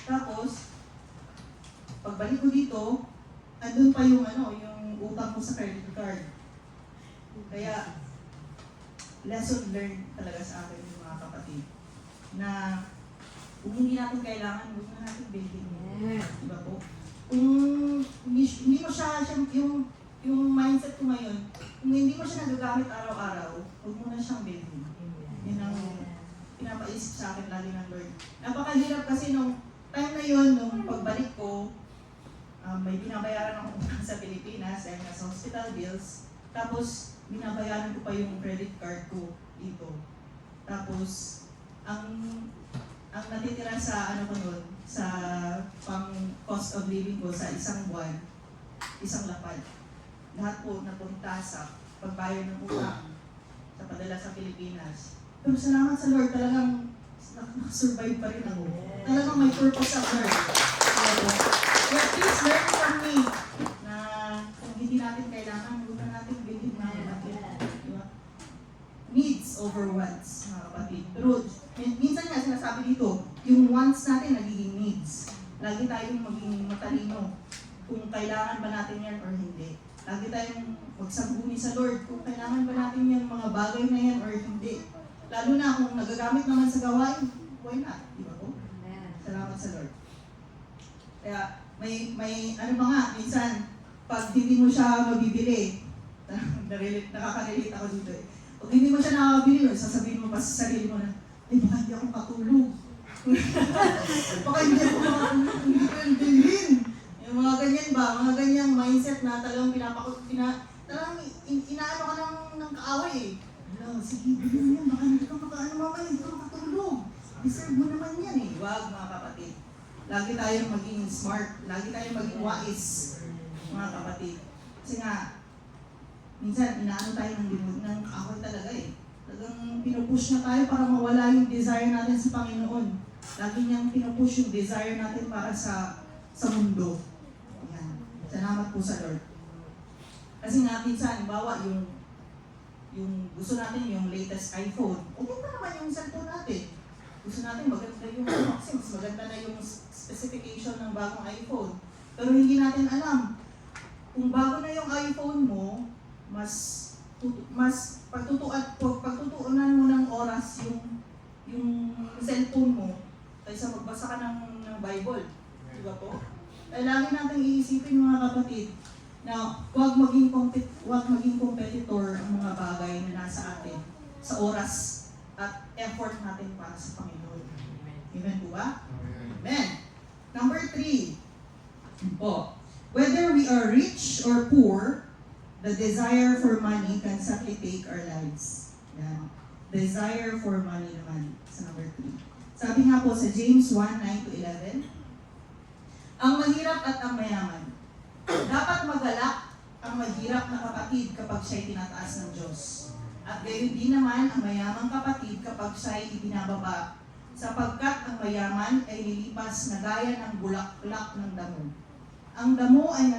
Tapos, pagbalik ko dito, andun pa yung yung utang ko sa credit card. Kaya, lesson learned talaga sa akin yung mga kapatid na kung hindi natin kailangan, huwag na natin bilhin. Diba po? Kung hindi mo siya yung mindset ko ngayon, kung hindi mo siya nagagamit araw-araw, huwag mo na siyang bilhin. Yun ang pinapaisip sa akin lagi ng Lord. Napakahirap kasi nung time na yun, nung pagbalik ko, may binabayaran akong utang sa Pilipinas dahil nasa hospital bills. Tapos, binabayaran ko pa yung credit card ko dito. Tapos, ang natitira sa ko nun, sa pang cost of living ko sa isang buwan, isang lapad. Lahat po napunta sa pagbayad ng utang sa padala sa Pilipinas. Pero salamat sa Lord, talagang nakasurvive pa rin ako. Talagang may purpose ang Lord. But please learn from me na kung hindi natin kailangan, huwag na natin bilhin na natin. Diba? Needs over wants, mga kapatid. Pero minsan nga sinasabi dito, yung wants natin nagiging needs. Lagi tayong maging matalino kung kailangan ba natin yan or hindi. Lagi tayong magsambuni sa Lord kung kailangan ba natin yan mga bagay na yan or hindi. Lalo na kung nagagamit naman sa gawain, why not? Di ba po? Salamat sa Lord. Kaya may minsan, pag hindi mo siya mabibili, nakaka-relate ako dito eh. Pag hindi mo siya nakabili, sasabihin mo pa sa sarili mo na, baka hindi ako makatulog. Baka hindi ako makatulog, hindi ko yung bilhin. Yung mga ganyan ba, mga ganyang mindset na talagang talagang inaano ka ng kaaway eh. Sige, bilhin mo yan, baka hindi ka mamaya, hindi ka makatulog. Deserve mo naman yan eh. Wag mga kapatid. Lagi tayong maging smart, lagi tayong maging wise, mga kapatid. Kasi nga, minsan inaano tayo ng kaaway talaga eh. Talagang pinupush na tayo para mawala yung desire natin sa Panginoon. Lagi niyang pinupush yung desire natin para sa mundo. Yan. Salamat po sa Lord. Kasi nga minsan, halimbawa, yung gusto natin yung latest iPhone, okay pa naman yung cellphone natin. Gusto natin maganda yung kasi mas maganda na yung specification ng bagong iPhone. Pero hindi natin alam, kung bago na yung iPhone mo, mas pagtutuunan mo ng oras yung cellphone mo kaysa magbasa ka ng Bible. Di ba po? Kailangan natin iisipin mga kapatid na huwag maging competitor ang mga bagay na nasa atin sa oras at effort natin para sa Panginoon. Amen po ba? Amen. Number 3 po. Whether we are rich or poor, the desire for money can sadly take our lives. Yan. Desire for money naman sa number 3. Sabi nga po sa James 1:9-11, ang mahirap at ang mayaman. Dapat magalak ang mahirap na kapatid kapag siya'y tinataas ng Diyos. At gayon din naman ang mayamang kapatid kapag siya'y ibinababa, sapagkat ang mayaman ay lilipas na gaya ng bulaklak ng damo. Ang damo ay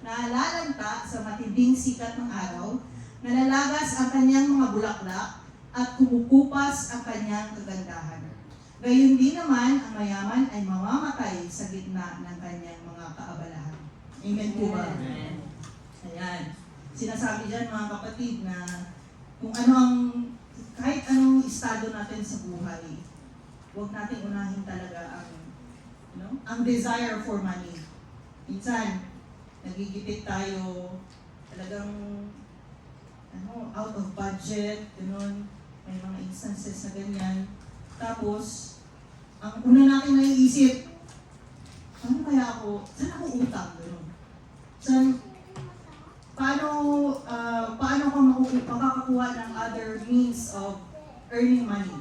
nalalanta sa matinding sikat ng araw, nalalagas ang kanyang mga bulaklak, at kumukupas ang kanyang kagandahan. Gayon din naman, ang mayaman ay mamamatay sa gitna ng kanyang mga kaabalahan. Amen po ba?
Amen.
Ayan. Sinasabi dyan mga kapatid na kung ano ang, kahit anong estado natin sa buhay, huwag natin unahin talaga ang desire for money. Minsan, nagigipit tayo, talagang out of budget, ganun. May mga instances na ganyan. Tapos, ang una natin naiisip, saan ako utang? Ganun. Paano ka makakakuha ng other means of earning money?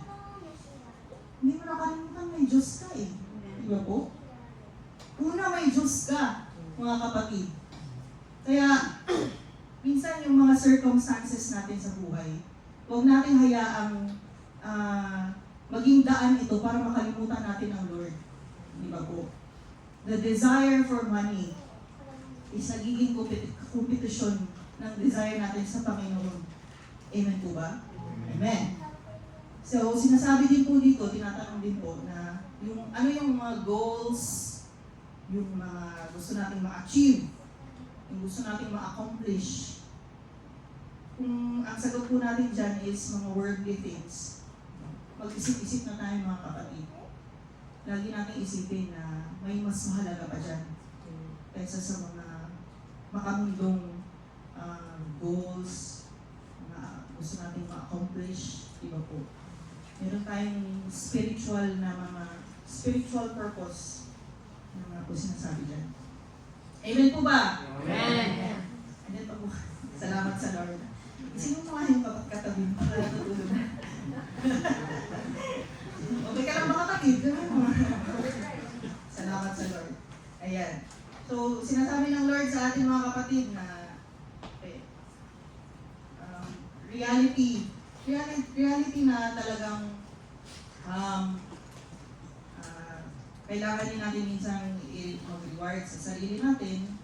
Hindi mo nakalimutan, may Diyos ka eh. Di ba po? Una, may Diyos ka, mga kapatid. Kaya, minsan yung mga circumstances natin sa buhay, huwag natin hayaang maging daan ito para makalimutan natin ang Lord. Di ba po? The desire for money is nagiging kompetisyon ng desire natin sa Panginoon. Amen po ba? Amen. So, sinasabi din po dito, tinatanong din po na ano yung mga goals, yung mga gusto natin ma-achieve, yung gusto natin ma-accomplish. Kung ang sagot po natin dyan is mga worldly things, mag-isip-isip na tayo mga kapatid. Lagi natin isipin na may mas mahalaga pa dyan kaysa sa mga makamundong goals na gusto natin ma-accomplish. Diba po? Meron tayong spiritual purpose na mga po sinasabi dyan. Amen po ba?
Amen.
Amen po. Salamat sa Lord. Sino mga yung katabi mo? Para natutulog na. Okay ka lang mga kapatid. Salamat sa Lord. Ayan. So, sinasabi ng Lord sa ating mga kapatid na reality na talagang kailangan din natin minsan mag-reward sa sarili natin.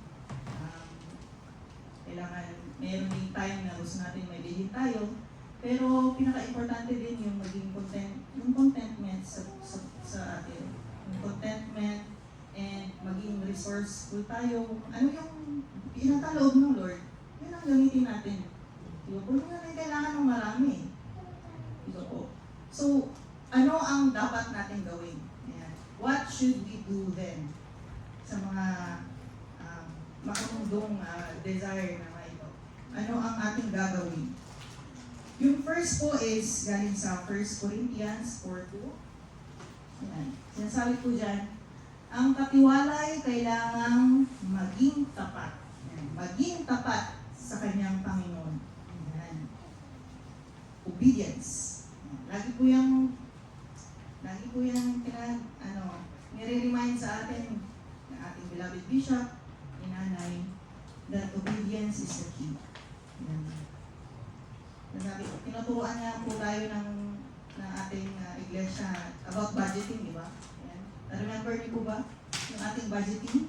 Kailangan, mayroon din time na gusto natin may bilhin tayo. Pero pinaka-importante din yung maging contentment sa atin. Yung contentment and maging resourceful tayo. Ano yung pinakaloob ng Lord, yun ang gamitin natin. Diba po? Hindi natin kailangan ng marami. Diba po? So, ano ang dapat natin gawin? Ayan. What should we do then sa mga makamundong desire na ito? Ano ang ating gagawin? Yung first po is galing sa 1 Corinthians 4:2. Ayan. Sinasabi po dyan, ang katiwala ay kailangang maging tapat. Ayan. Maging tapat sa kanyang Panginoon. Ayan. Obedience. Ayan. Lagi po yung nire-remind sa atin ng ating beloved bishop, inanay, that obedience is the key. Ayan. Tinuturuan niya po tayo ng ating iglesia about budgeting, di ba? Ayan. Remember niyo po ba? yung ating budgeting?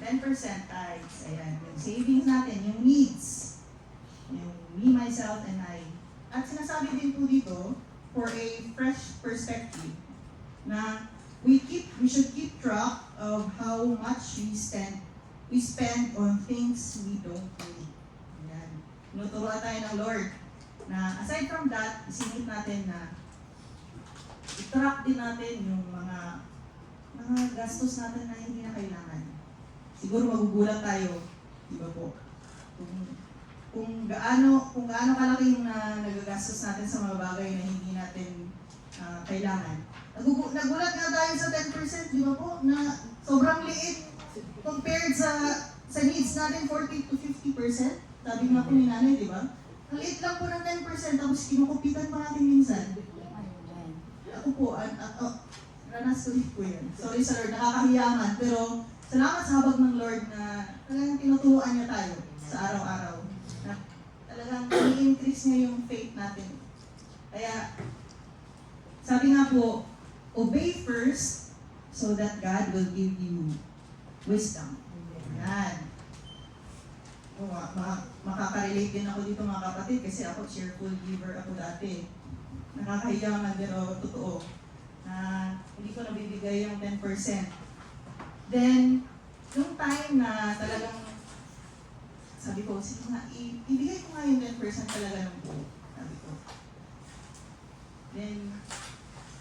10% tithes. Ayan. Yung savings natin, yung needs. Yung me, myself, and I. At sinasabi din po dito, for a fresh perspective, na we should keep track of how much we spend on things we don't need. Ayan. Tinuturuan tayo ng Lord na aside from that, isingit natin na i-track din natin yung mga gastos natin na hindi na kailangan. Siguro magugulat tayo, di ba po? Kung gaano kalaki yung nagagastos natin sa mga bagay na hindi natin kailangan. Nagulat nga tayo sa 10%, di ba po? Na sobrang liit compared sa needs natin, 40 to 50%. Sabi nga po ni nanay, di ba? Ang liit lang po ng 10%, tapos kinukupitan pa natin minsan. Ako po, ranas ko po yan. Sorry sa Lord, nakakahiya man. Pero salamat sa habag ng Lord na talagang tinuturuan niya tayo sa araw-araw. Na talagang i-increase niya yung faith natin. Kaya, sabi nga po, obey first so that God will give you wisdom. Yan. Makaka-relate din ako dito mga kapatid kasi ako cheerful giver ako dati. Nakakahiya man pero totoo na hindi ko nabibigay yung 10%. Then, yung time na talagang sabi ko, sige nga, ibigay ko nga yung 10% talaga ng buo. Sabi ko. Then,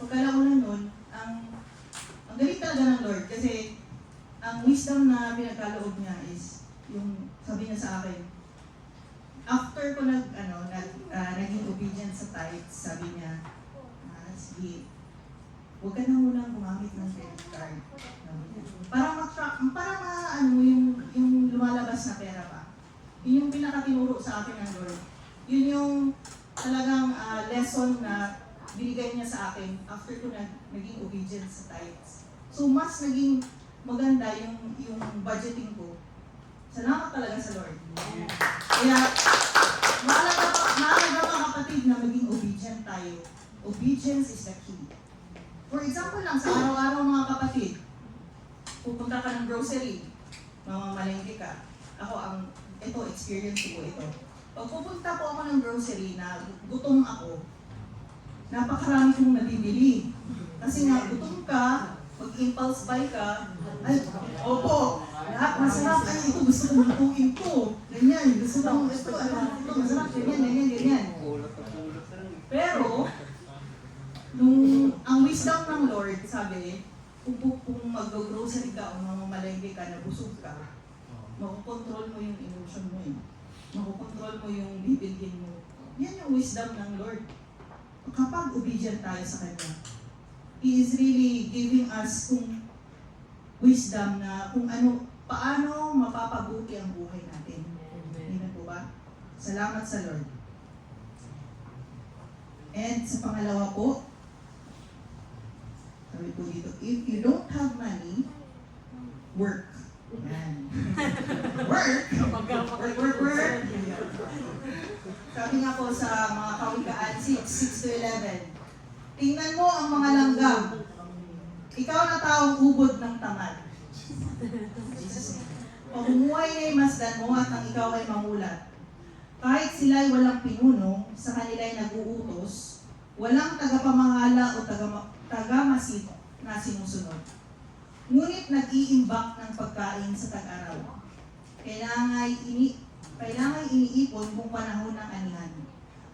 pagkala ko na nun, ang galing talaga ng Lord kasi ang wisdom na pinagkaloob niya is yung sabi niya sa akin, after ko naging obedient sa tithes, sabi niya, sige, huwag ka na munang gumamit ng credit card. Para yung lumalabas na pera pa. Yun yung pinakatinuro sa akin ng Lord. Yun yung talagang lesson na binigay niya sa akin after ko naging obedient sa tithes. So mas naging maganda yung budgeting ko. Salamat talaga sa Lord. Kaya, mahalaga mga kapatid na maging obedient tayo. Obedience is the key. For example lang, sa araw-araw mga kapatid, pupunta ka ng grocery, mamamalengke ka. Ito, experience ko ito. Pag pupunta po ako ng grocery na gutom ako, napakarami kong nabibili. Kasi nga, gutom ka, pag-impulse buy ka, ay, opo, lahat masarap, ay, ito gusto kong lutuin to. Ganyan, gusto kong ito masarap, ganyan. Pero, ang wisdom ng Lord, sabi, kung mag-grocery ka o mamamalengke ka, nabusog ka, makukontrol mo yung emotion mo eh. Makukontrol mo yung bibilhin mo. Yan yung wisdom ng Lord. Kapag obedient tayo sa Kanya, He is really giving us wisdom na paano mapapabuti ang buhay natin. Amen po ba? Salamat sa Lord. And sa pangalawa po, sabi po dito, if you don't have money, work. Yan. Work! Work! Sabi nga po sa mga Kawikaan 6:6-11, tingnan mo ang mga langgam. Ikaw na taong ubod ng tamad. Jesus name. Pamumuhay niya'y masdan mo at ang ikaw ay mamulat. Kahit sila'y walang pinuno, sa kanila'y nag-uutos, walang tagapamahala o tagamasid na sinusunod. Ngunit nag-iimbak ng pagkain sa tag-araw. Kailangan iniipon kung panahon ng anihan.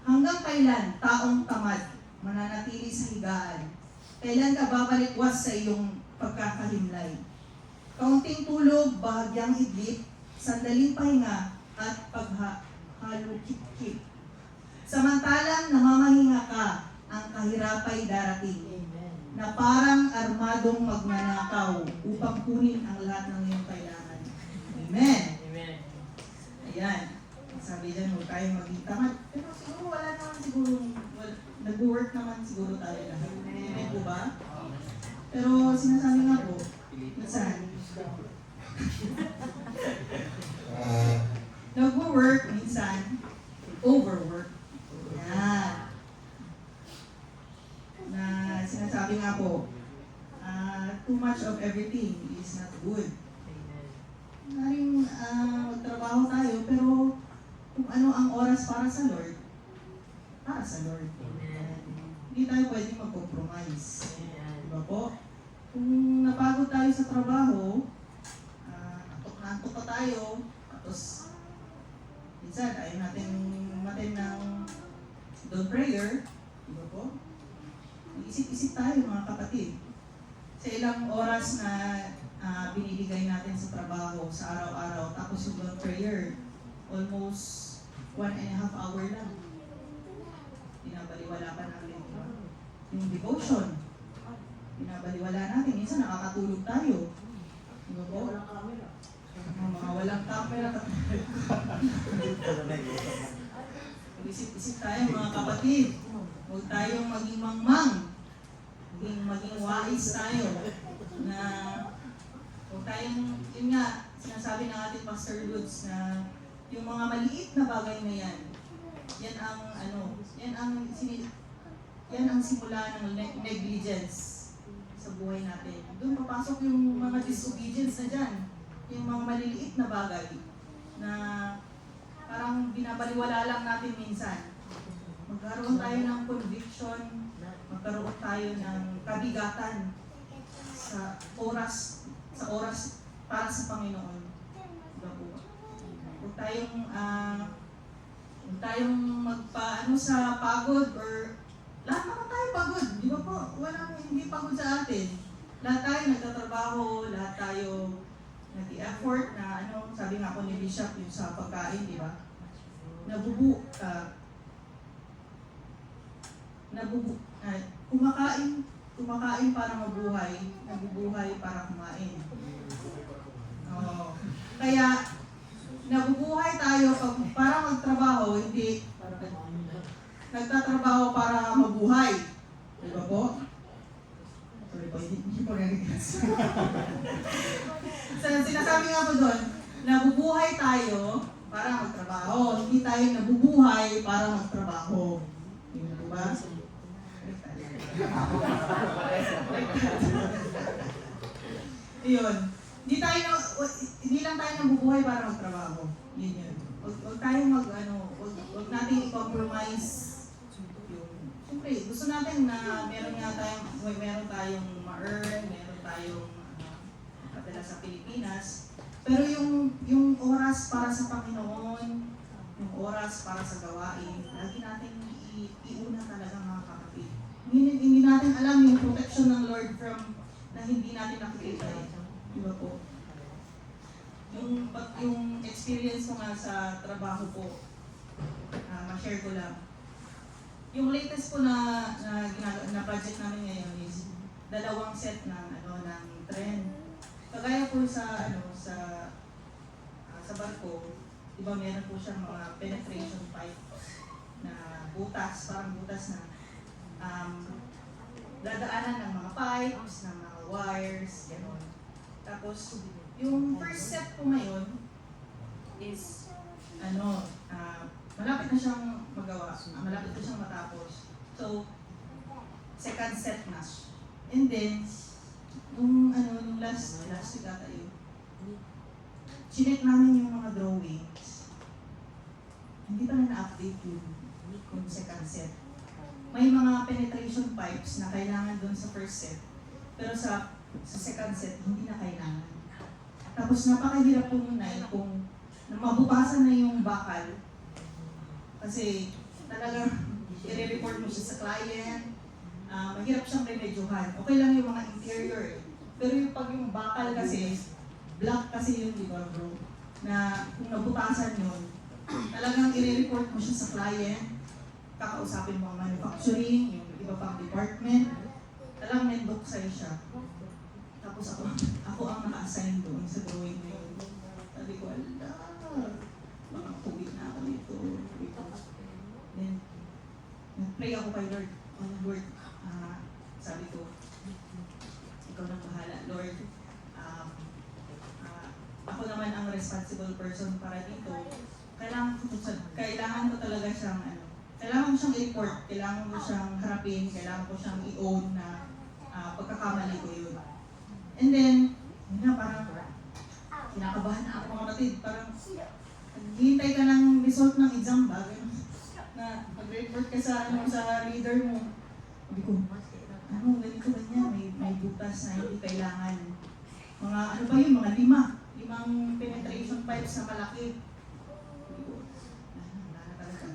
Hanggang kailan, taong tamad, mananatili sa higaan? Kailan ka babalikwas sa iyong pagkakahimlay? Kaunting tulog, bahagyang idlip, sandaling pahinga, at paghalukip-kip. Samantalang namamahinga ka, ang kahirapay darating, na parang armadong magnanakaw upang kunin ang lahat ng iyong kailangan. Amen. Ayan. Sabi dyan, huwag tayo maging tamad. Pero siguro wala naman nag-work naman siguro tayo lahat. Amen po ba? Pero sinasabi nga po, minsan, nag-work, minsan, overwork. Ayan. Na sinasabi nga po, too much of everything is not good. Maring magtrabaho tayo, pero kung ano ang oras para sa Lord, para sa Lord. Hindi tayo pwedeng mag-compromise. Diba po? Kung napagod tayo sa trabaho, antok na antok pa tayo, tapos minsan ayaw natin matin ng dawn prayer, diba po? Mag-isip-isip tayo mga kapatid. Sa ilang oras na binibigay natin sa trabaho, sa araw-araw, tapos yung dawn prayer, almost 1.5 hour lang. Binabaliwala pa natin yung devotion. Binabaliwala natin. Minsan nakakatulog tayo. Diba po? Mga walang camera. Isip-isip tayo mga kapatid. Huwag tayong maging mangmang. Maging wais tayo. Na huwag tayong, yun nga, sinasabi ng ating Pastor Lutz na yung mga maliit na bagay na yan, yan ang simula ng negligence sa buhay natin. Doon papasok yung mga disobedience na dyan. Yung mga maliliit na bagay na parang binabaliwala lang natin minsan. Magkaroon tayo ng conviction, magkaroon tayo ng kabigatan sa oras para sa Panginoon. Diba po? Huwag tayong magpaano sa pagod or lahat naman tayo pagod. Di ba po? Walang hindi pagod sa atin. Lahat tayo nagtatrabaho, lahat tayo nag-effort na sabi nga po ni Bishop yung sa pagkain, di ba? Kumakain para mabuhay, nabubuhay para kumain. Kaya, nabubuhay tayo para magtrabaho, hindi nagtatrabaho para mabuhay. Diba po? Sorry po, hindi po narigas. So, sinasabi nga po doon, nabubuhay tayo para magtrabaho. Hindi tayo nabubuhay para magtrabaho. Diba po ba? Iyon. Hindi lang tayo nabubuhay para magtrabaho. Yun. Huwag tayong huwag natin i-compromise yung, siyempre, gusto natin na meron tayong ma-earn, meron tayong kapila sa Pilipinas, pero yung oras para sa Panginoon, yung oras para sa gawain, lagi natin iuna talaga mga kapatid. Hindi natin alam yung protection ng Lord from na hindi natin nakikita eh. Diba po? Yung experience ko nga sa trabaho ko, ma-share ko lang. Yung latest po na project namin ngayon is 2 set ng trend. Kagaya po sa barko, di ba meron po siyang mga penetration pipe na butas, parang butas na dadaanan ng mga pipes, ng mga wires, gano'n. Tapos, yung first set po ngayon is, malapit na siyang magawa, malapit na siyang matapos. So, second set na. And then, nung last week ata yun, chinek namin yung mga drawings. Hindi pa na na-update yung second set. May mga penetration pipes na kailangan doon sa first set. Pero sa second set, hindi na kailangan. Tapos napakahirap po muna kung mabukasan na yung bakal. Kasi talagang i-report mo siya sa client. Mahirap siyang remedyohan. Okay lang yung mga interior. Pero yung bakal kasi, black kasi yun, di ba bro? Na kung nabutasan yun, talagang i-report mo siya sa client. Kakausapin mo ang manufacturing, yung iba pang department. Talagang nendok sa'yo siya. Tapos ako ang naka-assign doon sa drawing na yun. Sabi ko, baka tuwid na ako dito. Then, nag-pray ako kay Lord. Lord, sabi ko, ikaw nang bahala, Lord. Ako naman ang responsible person para dito. Kailangan ko talaga siyang kailangan ko siyang i-report, kailangan ko siyang harapin, kailangan ko siyang i-own na pagkakamali ko yun. And then, yun na, parang kinakabahan na ako mga kapatid. Parang, hihintay ka ng result ng exam ba? Ganun. Na mag-report ka sa, sa leader mo. Sabi ko, ganito ganyan, may butas na hindi kailangan. Mga, ano ba yun, mga limang penetration pipes na malaki. Sabi ko, wala na talaga.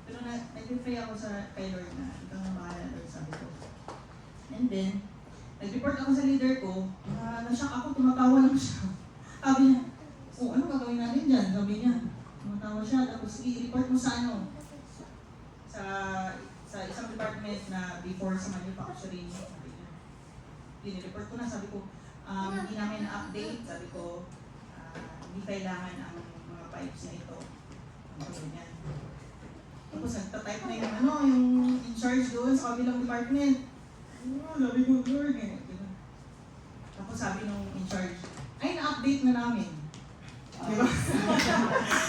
Pero nag-pray ako kay Lord na, ikaw na bahala, Lord, sabi ko. And then, nag-report ako sa leader ko, na-shock ako, tumatawa lang siya. Sabi niya, ano gagawin natin dyan? Sabi niya, tumatawa siya, tapos i-report mo sa sa isang department na before sa manufacturing. Sabi niya, i-report ko na, sabi ko, hindi namin na-update, sabi ko, hindi kailangan ang mga pipes na ito. Sabi niya. Tapos nagtatype na yung in charge doon sa kabilang department. Sabi ko, Lord, tapos sabi nung in charge, ay, na-update na namin. Diba?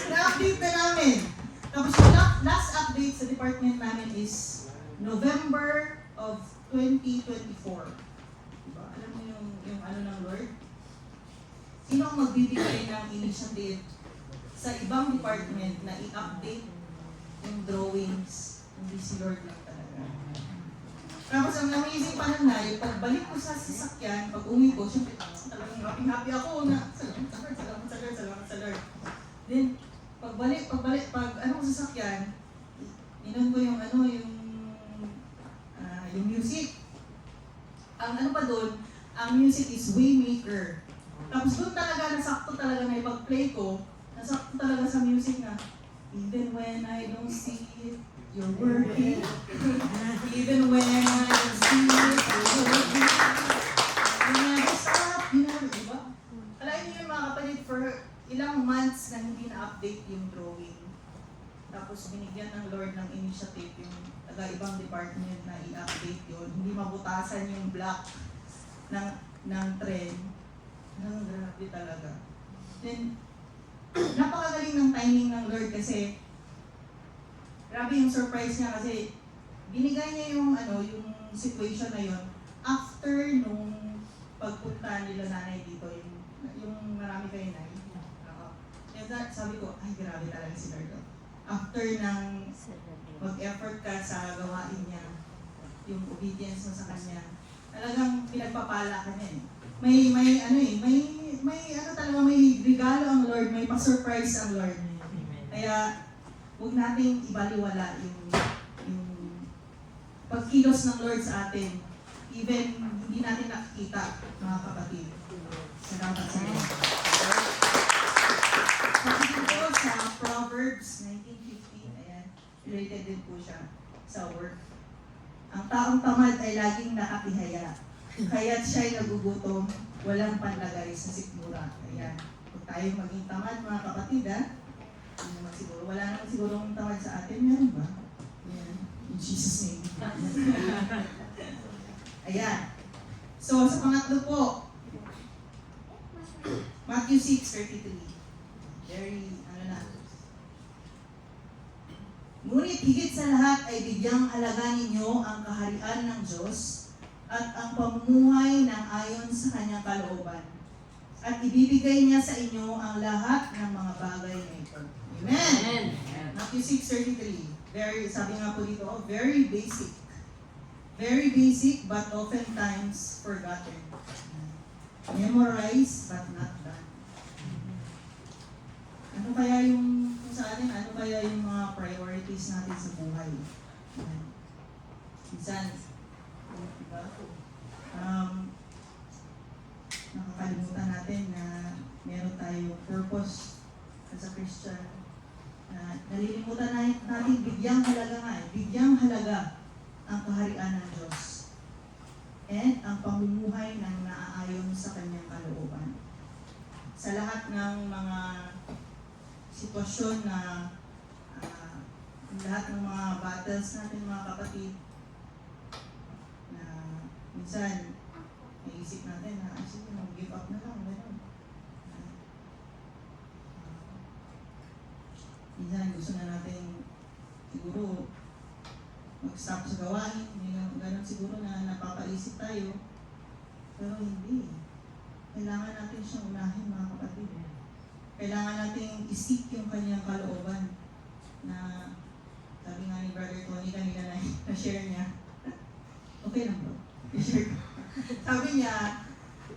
Na-update na namin. Tapos yung last update sa department namin is November of 2024. Diba? Alam mo yung ano ng Lord? Sino ang magbibigay ng initiative sa ibang department na i-update yung drawings? Hindi si Lord lang talaga. Tapos ang amazing pa nun na, yung pagbalik ko sa sasakyan, pag uwi ko, syempre talagang happy ako na salamat sa Lord. Then, pagbalik, pag ko sasakyan, inon ko yung yung music. Ang ano pa doon, ang music is Waymaker. Tapos doon talaga, nasakto talaga na ipag-play ko, nasakto talaga sa music na, even when I don't see it, you're working. Even when I don't see it, you're working. You never stop, diba? Alain niyo yung mga kapatid, for ilang months na hindi na-update yung drawing. Tapos binigyan ng Lord ng initiative yung taga-ibang department na i-update yun. Hindi mabutasan yung block ng tren. Grabe talaga. Then, napakagaling ng timing ng Lord kasi grabe yung surprise niya kasi binigay niya yung situation na yun after nung pagpunta nila nanay dito, yung marami kayo na sabi ko, ay grabe talaga si Lord. After nang mag-effort ka sa gawain niya, yung obedience mo sa kanya, talagang pinagpapala ka niya eh. May talaga may regalo ang Lord, may pa-surprise ang Lord. Kaya huwag nating ibaliwala yung pagkilos ng Lord sa atin, even hindi natin nakikita, mga kapatid. Salamat sa Lord. Kasi po sa Proverbs 19:15, ayan, related din po siya sa work. Ang taong tamad ay laging nakatihaya, kaya't siya'y nagugutom, walang panlagay sa sikmura. Ayan, huwag tayong maging tamad, mga kapatid, ha? Siguro, wala naman sigurong tamad sa atin, meron ba? Ayan, in Jesus' name. Ayan. So, sa pangatlo po, Matthew 6:33. Very, Ngunit higit sa lahat ay bigyang halaga ninyo ang kaharian ng Diyos at ang pamumuhay ng ayon sa kanyang kalooban. At ibibigay niya sa inyo ang lahat ng mga bagay na ito. Amen! Matthew 6:33. Very, sabi nga po dito, very basic. Very basic but oftentimes forgotten. Memorize but not done. Ano kaya yung mga priorities natin sa buhay? Minsan, diba? Nakakalimutan natin na meron tayong purpose as a Christian. Nalilimutan natin bigyang halaga ang kaharian ng Diyos and ang pamumuhay ng naaayon sa kanyang kalooban. Sa lahat ng mga sitwasyon na lahat ng mga battles natin, mga kapatid, na minsan naisip natin na sige, mag-give up na lang, gano'n. Minsan gusto na natin siguro mag-stop sa gawain, gano'n siguro na napapaisip tayo. Pero hindi. Kailangan natin siyang unahin, mga kapatid. Kailangan natin isip yung kanyang kalooban na sabi nga ni Brother Tony kanina na-share niya. Okay lang bro. I-share ko. Sabi niya,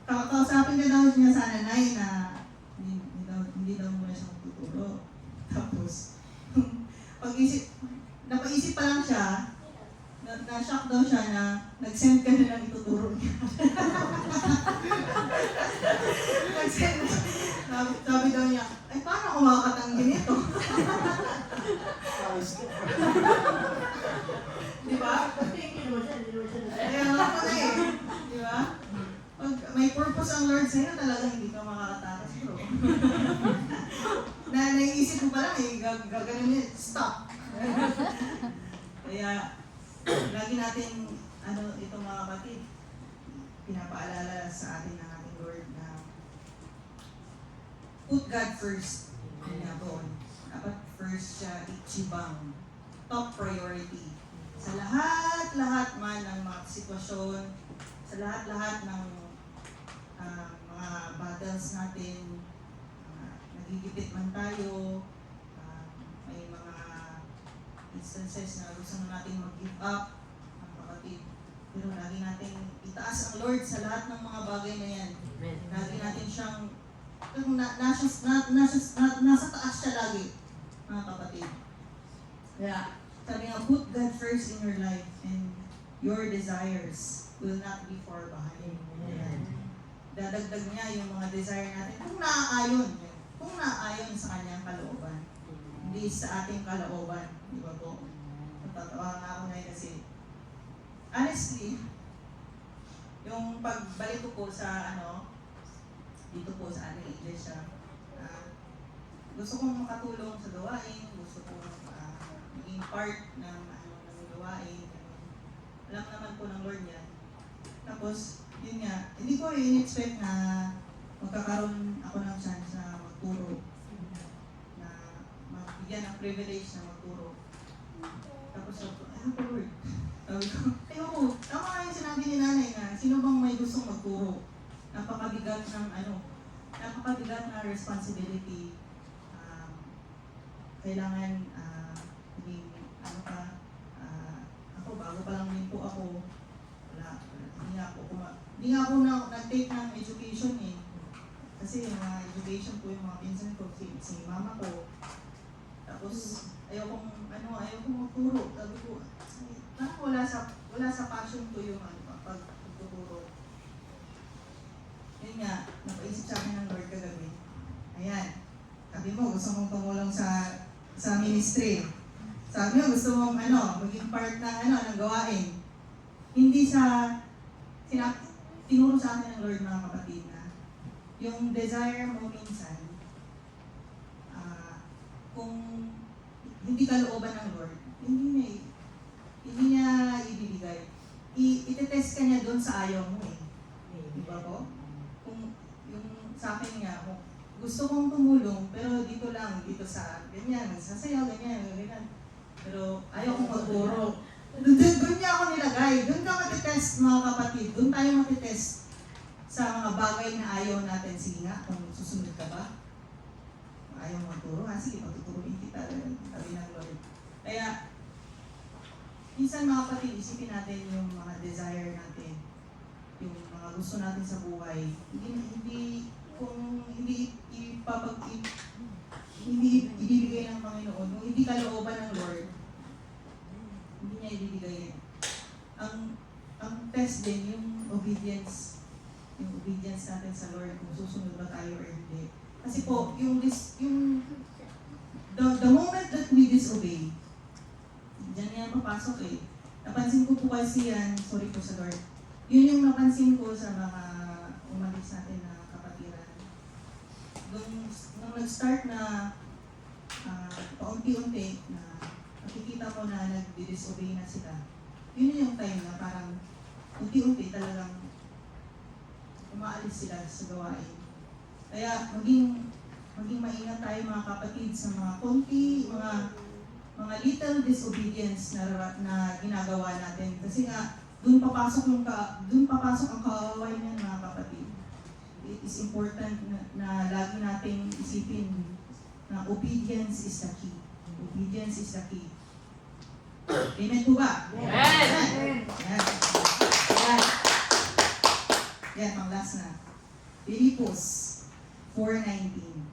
kausapin ka daw niya sa nanay na hindi daw muna siya magtuturo. Tapos, napaisip pa lang siya, na-shock daw siya na nag-send ka na lang ituturo niya. Nag-send. Sabi daw niya, ay paano ako makakatanggi nito? Di ba? Kaya nga pala eh. Di ba? Pag may purpose ang Lord sa'yo, talagang hindi ka makakatakas, bro. Naiisip mo pa lang eh, gaganin niya, stop. Kaya, lagi natin, ito mga kapatid, pinapaalala sa atin ng ating Lord na put God first. Dapat first siya ichibang. Top priority. Sa lahat-lahat man ng mga sitwasyon, sa lahat-lahat ng mga battles natin, nagigipit man tayo, may mga instances na gusto na natin mag-give up, mga kapatid. Pero lagi natin itaas ang Lord sa lahat ng mga bagay na yan. Lagi natin siyang, nasa taas siya lagi, mga kapatid. Kaya, sabi nga, put God first in your life and your desires will not be far behind. Ayan. Dadagdag niya yung mga desire natin kung naaayon sa kanyang kalooban. Hindi sa ating kalooban. Di ba po? Natatawa nga ako na yun kasi honestly, yung pagbalik ko po sa dito po sa ating iglesia, gusto kong makatulong sa gawain, gusto kong maging part ng gawain. Alam naman po ng Lord yan. Tapos, yun nga, hindi ko in-expect na magkakaroon ako ng chance na magturo, na mabigyan ng privilege na magturo. Tapos, ayun po Lord. Sabi ko, ayun po, tama nga yung sinabi ni nanay na sino bang may gustong magturo? Napakabigat na responsibility. Kailangan maging ako bago pa lang din po ako, hindi nga ako nag-take ng education eh. Kasi yung mga education po yung mga pinsan ko, si mama ko. Tapos ayaw kong magturo. Sabi ko, parang wala sa passion ko yung pagtuturo. Yun nga, napaisip sa akin ng Lord kagabi. Ayan, sabi mo gusto mong tumulong sa ministry. Sabi mo gusto mong maging part ng gawain. Hindi tinuro sa akin ng Lord mga kapatid na yung desire mo minsan, kung hindi kalooban ng Lord, hindi niya ibibigay. Itetest ka niya doon sa ayaw mo eh. Di ba po? Kung yung sa akin nga, gusto kong tumulong, pero dito sa ganyan, nagsasayaw, ganyan. Pero ayaw kong magturo. Doon niya ako nilagay. Doon ka matitest mga kapatid. Doon tayo matitest sa mga bagay na ayaw natin. Sige nga, kung susunod ka ba? Ayaw mo magturo? Sige, patuturuin kita. Sabi ng Lord. Kaya, minsan mga kapatid, isipin natin yung mga desire natin. Yung mga gusto natin sa buhay. Hindi ibibigay ng Panginoon. Kung hindi kalooban ng Lord, hindi niya ibibigay yan. Ang test din, yung obedience natin sa Lord, kung susunod ba tayo or hindi. Kasi po, the moment that we disobey, diyan yan papasok eh. Napansin ko po kasi yan, sorry po sa Lord, yun yung napansin ko sa mga umalis natin na kapatiran. Nung nag-start na paunti-unti na nakikita mo na nag-disobey na sila, yun yung time na parang unti-unti talagang umaalis sila sa gawain. Kaya maging maingat tayo mga kapatid sa mga konti, mga little disobedience na ginagawa natin. Kasi nga, doon papasok ang kaaway niyan mga na lagi nating isipin na obedience is the key. Obedience is the key. Amen po ba?
Amen!
Yan. Yan. Yan, pang last na. Filipos 4:19.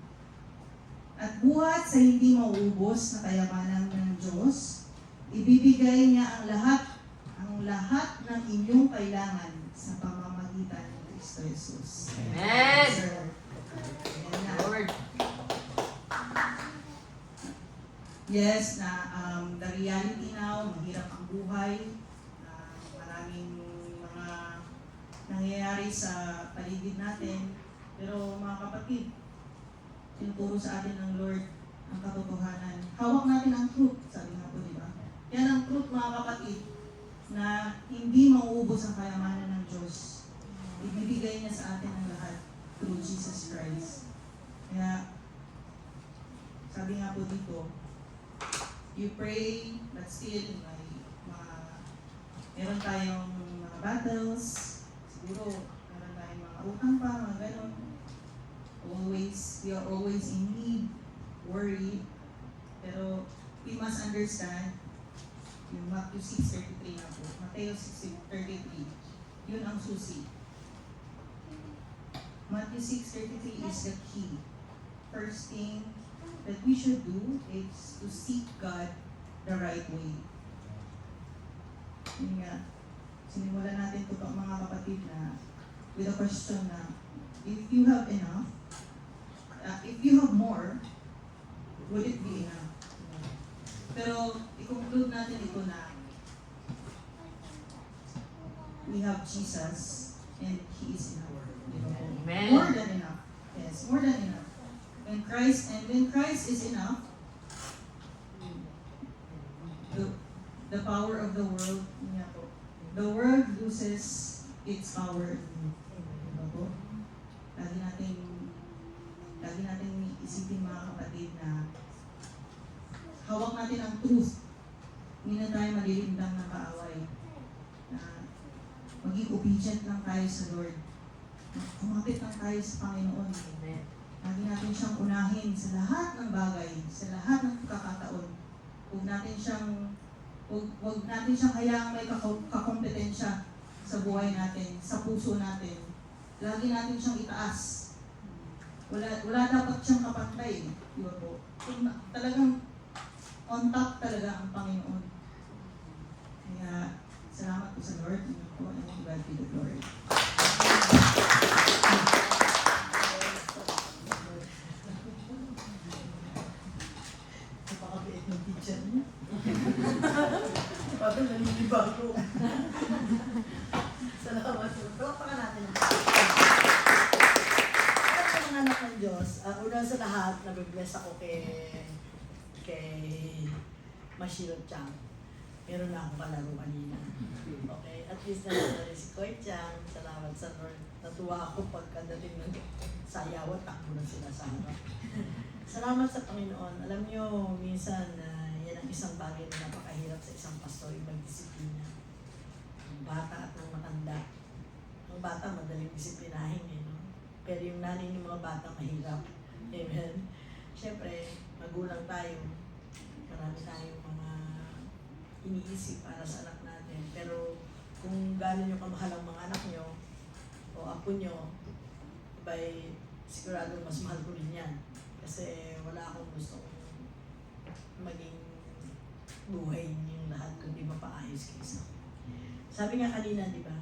At buhat sa hindi mauubos na kayamanan ng Diyos, ibibigay niya ang lahat ng inyong kailangan sa pamamagitan ng Kristo Jesus.
Amen!
Sir. Ayan na.
Lord.
Yes, na the reality now, mahirap ang buhay. Maraming mga nangyayari sa paligid natin. Pero mga kapatid, tinuturo sa atin ng Lord ang katotohanan. Hawak natin ang truth, sabi nga po, di ba? Yan ang truth, mga kapatid, na hindi mauubos ang kayamanan ng Diyos. Ibibigay niya sa atin ang lahat through Jesus Christ. Kaya, sabi nga po dito, you pray, but still, meron tayong mga battles, siguro, meron tayong mga utang pa, mga ganon. We are always in need, worried, pero we must understand yung Matthew 6:33 na po. Matthew 6:33, yun ang susi. Matthew 6:33 is the key. First thing that we should do is to seek God the right way. Yun nga, sinimulan natin ito mga kapatid na with a question na, if you have enough, if you have more, would it be enough? Pero, i-conclude natin ito na we have Jesus and He is enough.
Amen.
More than enough. Yes, more than enough. When Christ is enough, the power of the world, the world loses its power. Diba po? Lagi natin isipin mga kapatid na hawak natin ang truth. Hindi na tayo malilindang ng kaaway. Na maging obedient lang tayo sa Lord. Kumapit lang tayo sa Panginoon. Lagi natin siyang unahin sa lahat ng bagay, sa lahat ng pagkakataon. Huwag natin siyang hayaang may kakompetensya sa buhay natin, sa puso natin. Lagi natin siyang itaas. Wala dapat siyang kapantay. Di ba po? Talagang on top talaga ang Panginoon. Kaya, salamat po sa Lord. Ino po, and God be the glory. Napakabiit ng teacher niya. Parang naninibago ko. Salamat po. Palakpakan natin.
Mga anak ng Diyos, una sa lahat, nabibless ako kay Mashiro Chang. Meron na akong kalaro kanina. Okay? At least na rin si Koy Chang. Salamat sa Lord. Natuwa ako pagkadating ng sayaw at takbo na sila sa harap. Salamat sa Panginoon. Alam niyo, minsan, yan ang isang bagay na napakahirap sa isang pastor, yung magdisiplina. Ang bata at ng matanda. Ang bata, madaling disiplinahin eh, no? Pero yung nanay ng mga bata, mahirap. Amen? Siyempre, magulang tayo. Marami tayong mga iniisip para sa anak natin. Pero kung gano'n nyo kamahal ang mga anak nyo o apo nyo, sigurado mas mahal ko rin yan. Kasi wala akong gustong maging buhay niyong lahat kundi mapaayos kaysa. Sabi nga kanina, di ba?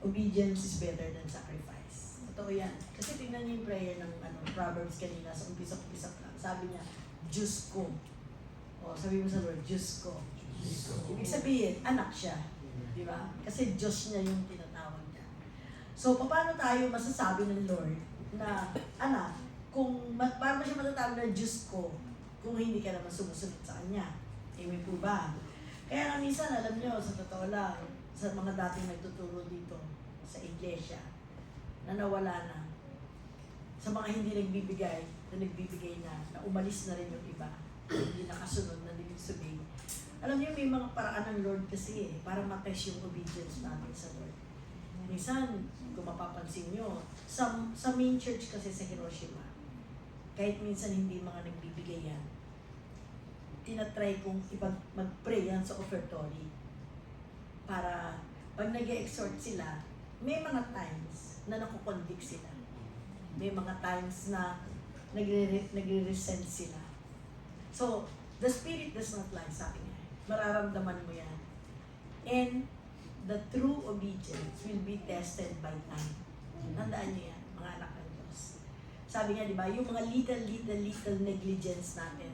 Obedience is better than sacrifice. Totoo yan. Kasi tingnan niyo yung prayer ng Proverbs kanina, sa umpisa-umpisa lang. Sabi niya, Diyos ko. O, sabi mo sa Lord, Diyos ko. Ibig sabihin, anak siya. Di ba? Kasi Diyos niya yung tinatawag niya. So, paano tayo masasabi ng Lord na, anak, paano siya matatawag na Diyos ko kung hindi ka naman sumusunod sa Kanya? Amen po ba? Kaya nga minsan, alam niyo, sa totoo lang, sa mga dating nagtuturo dito sa iglesia, na nawala na. Sa mga hindi nagbibigay na umalis na rin yung iba, hindi nakasunod na din sabihin. Alam niyo, may mga paraan ng Lord kasi para matest yung obedience natin sa Lord. minsan, kung mapapansin nyo, sa main church kasi sa Hiroshima, kahit minsan hindi mga nagbibigay yan, tinatry kong mag-pray yan sa offertory. Para pag nag-exhort sila, may mga times na nakukonvict sila. May mga times na nagre-resent sila. So, the Spirit does not lie, sabi niya. Mararamdaman mo yan. And the true obedience will be tested by time. Tandaan niyo yan, mga anak ng Diyos. Sabi niya, di ba, yung mga little negligence natin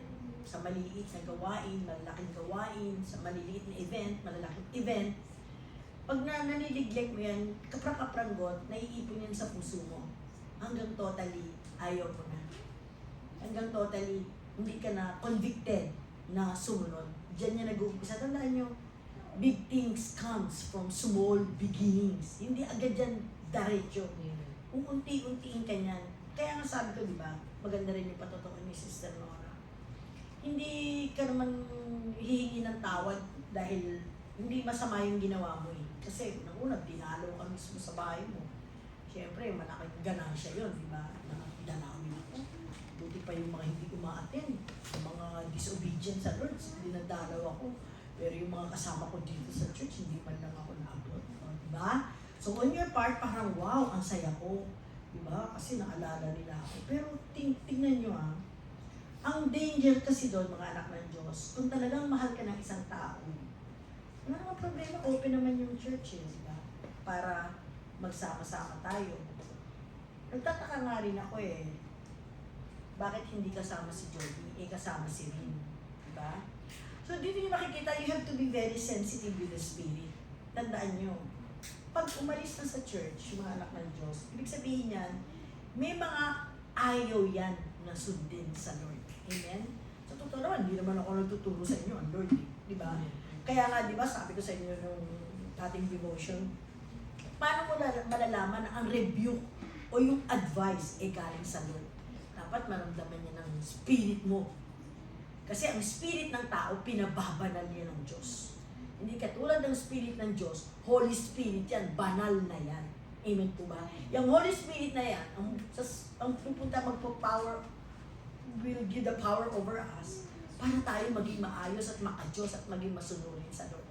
sa maliliit na gawain, malalaking gawain, sa maliliit na event, malalaking event, pag naniligleg mo yan, kaprang-kapranggot, naiipon yan sa puso mo. Hanggang totally, ayaw mo na. Hanggang totally, hindi ka na convicted na sumunod. Diyan niya nag-uumpisa. Tandaan nyo, big things comes from small beginnings. Hindi agad yan diretso. Unti-untiin ka niyan. Kaya nga sabi ko, di ba, maganda rin yung patutuan ni Sister Nora. Hindi ka naman hihingi ng tawad dahil hindi masama yung ginawa mo eh. Kasi unang-una, dinalo ka mismo sa bahay mo. Siyempre, malaking ganansya yun, di ba? Dalawin ako. Buti pa yung mga hindi umaattend, yung mga disobedient sa Lord, dinadalaw ako. Pero yung mga kasama ko dito sa church, hindi man lang ako na-upload. Di ba? So on your part, parang wow, ang saya ko. Di ba? Kasi naalala nila ako. Pero tingnan nyo ang danger kasi doon, mga anak ng Diyos, kung talagang mahal ka ng isang tao, wala namang problema, open naman yung church eh, di ba? Para magsama-sama tayo. Nagtataka nga rin ako eh, bakit hindi kasama si Jody, kasama si Rin, di ba? So dito yung makikita, you have to be very sensitive with the Spirit. Tandaan nyo, pag umalis na sa church, yung mga anak ng Diyos, ibig sabihin yan, may mga ayaw yan na sundin sa Lord. Amen? Sa totoo naman, hindi naman ako nagtuturo sa inyo ang Lord, di ba? Kaya nga, di ba, sabi ko sa inyo nung ating devotion, paano mo malalaman na ang rebuke o yung advice ay galing sa Lord? Dapat maramdaman niya ng spirit mo. Kasi ang spirit ng tao, pinababanal niya ng Diyos. Hindi katulad ng spirit ng Diyos, Holy Spirit yan, banal na yan. Amen po ba? Yung Holy Spirit na yan, ang pupunta magpo-power, will give the power over us para tayo maging maayos at maka-Diyos at maging masunurin sa Lord.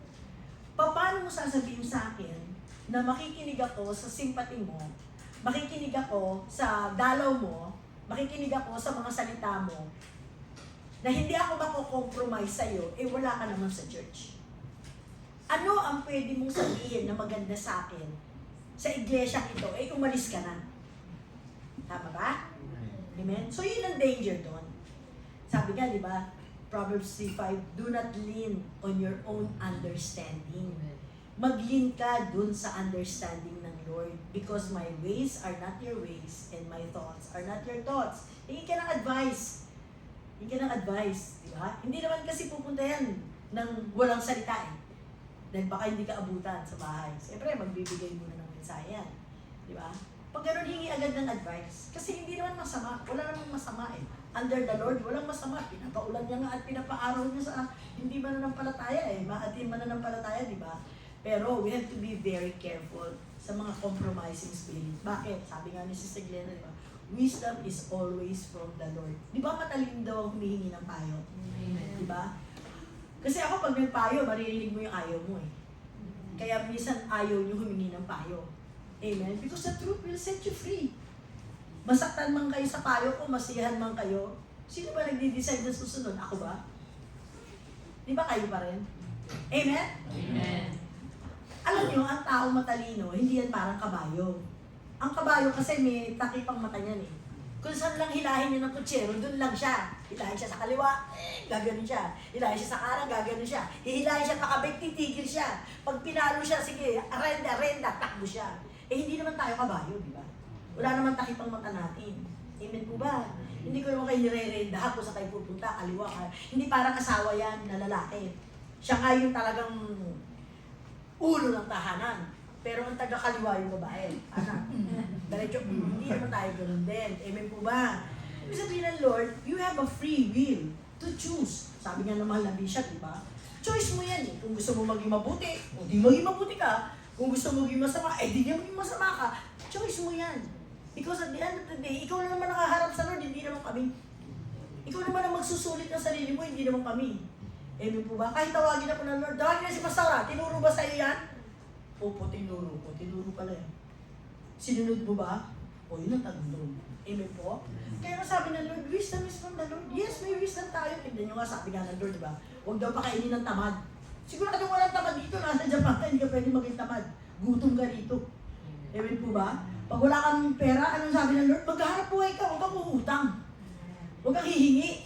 Paano mo sasabihin sa akin na makikinig ako sa simpati mo, makikinig ako sa dalaw mo, makikinig ako sa mga salita mo, na hindi ako mako-compromise sa'yo, eh wala ka naman sa church. Ano ang pwede mong sabihin na maganda sa akin sa iglesia ito, eh umalis ka na. Tama ba? Amen? So yun ang danger doon. Sabi nga, di ba, Proverbs 3:5, do not lean on your own understanding. Mag-lean ka dun sa understanding ng Lord because my ways are not your ways and my thoughts are not your thoughts. Hingin ka ng advice. Hingin ka ng advice. Di ba? Hindi naman kasi pupunta yan ng walang salita eh. Dahil baka hindi ka abutan sa bahay. Siyempre, magbibigay muna ng mensahe yan. Di ba? Pag gano'n, hingi agad ng advice. Kasi hindi naman masama. Wala namang masama eh. Under the Lord, walang masama. Pinapaulan niya nga at pinapaaraw niya sa hindi mananampalataya eh. Maatin mananampalataya, di ba? Pero we have to be very careful sa mga compromising spirit. Bakit? Sabi nga ni Sister Glenna, di ba? Wisdom is always from the Lord. Di ba matalim daw ang humihingi ng payo? Amen. Di ba? Kasi ako pag may payo, maririnig mo yung ayaw mo eh. Kaya minsan ayaw niyo humingi ng payo. Amen? Because the truth will set you free. Masaktan man kayo sa payo ko, masiyahan man kayo, sino ba nagdi-decide na susunod? Ako ba? Di ba kayo pa rin? Amen?
Amen.
Alam niyo, ang tao matalino, hindi yan parang kabayo. Ang kabayo kasi may takipang mata niyan eh. Kung saan lang hilahin niya ng kutsero, doon lang siya. Hilahin siya sa kaliwa, gaganon siya. Hilahin siya sa kanan, gaganon siya. Hihilahin siya pakabig, titigil siya. Pag pinalo siya, sige, arenda, takbo siya. Eh hindi naman tayo kabayo, di ba? Wala naman takipang mata natin. Amen po ba? Hindi ko naman kayo nire-renda kung sa kayo pupunta, kaliwa ka. Hindi parang asawa yan na lalaki. Siya nga yung talagang ulo ng tahanan. Pero ang taga-kaliwa yung babae. Anak. Diretso, hindi naman tayo ganun din. Amen po ba? Ibig sabihin ng Lord, you have a free will to choose. Sabi nga ng mahal na bishop, di ba? Choice mo yan eh. Kung gusto mo maging mabuti, o di maging mabuti ka. Kung gusto mo maging masama, eh di ka maging masama ka. Choice mo yan. Because at the end of the day, ikaw na naman nakaharap sa Lord, hindi naman kami. Ikaw naman ang magsusulit ng sarili mo, hindi naman kami. Amen po ba? Kahit tawagin ako ng Lord, tawagin na si Pastora, tinuro ba sa iyo yan? Opo, tinuro ko. Tinuro pala yan. Sinunod mo ba? O, yun ang tanong. Amen po? Kaya nga sabi ng Lord, wisdom is from the Lord. Yes, may wisdom tayo. Tignan nyo nga, sabi nga ng Lord, diba? Huwag daw pakainin ng tamad. Sigurado walang tamad dito, nasa Japan ka, hindi ka pwede maging tamad. Gutom ka dito. Amen po ba? Pag wala kang pera, anong sabi ng Lord? Maghahanap buhay ka, huwag kang uutang. Huwag kang hihingi.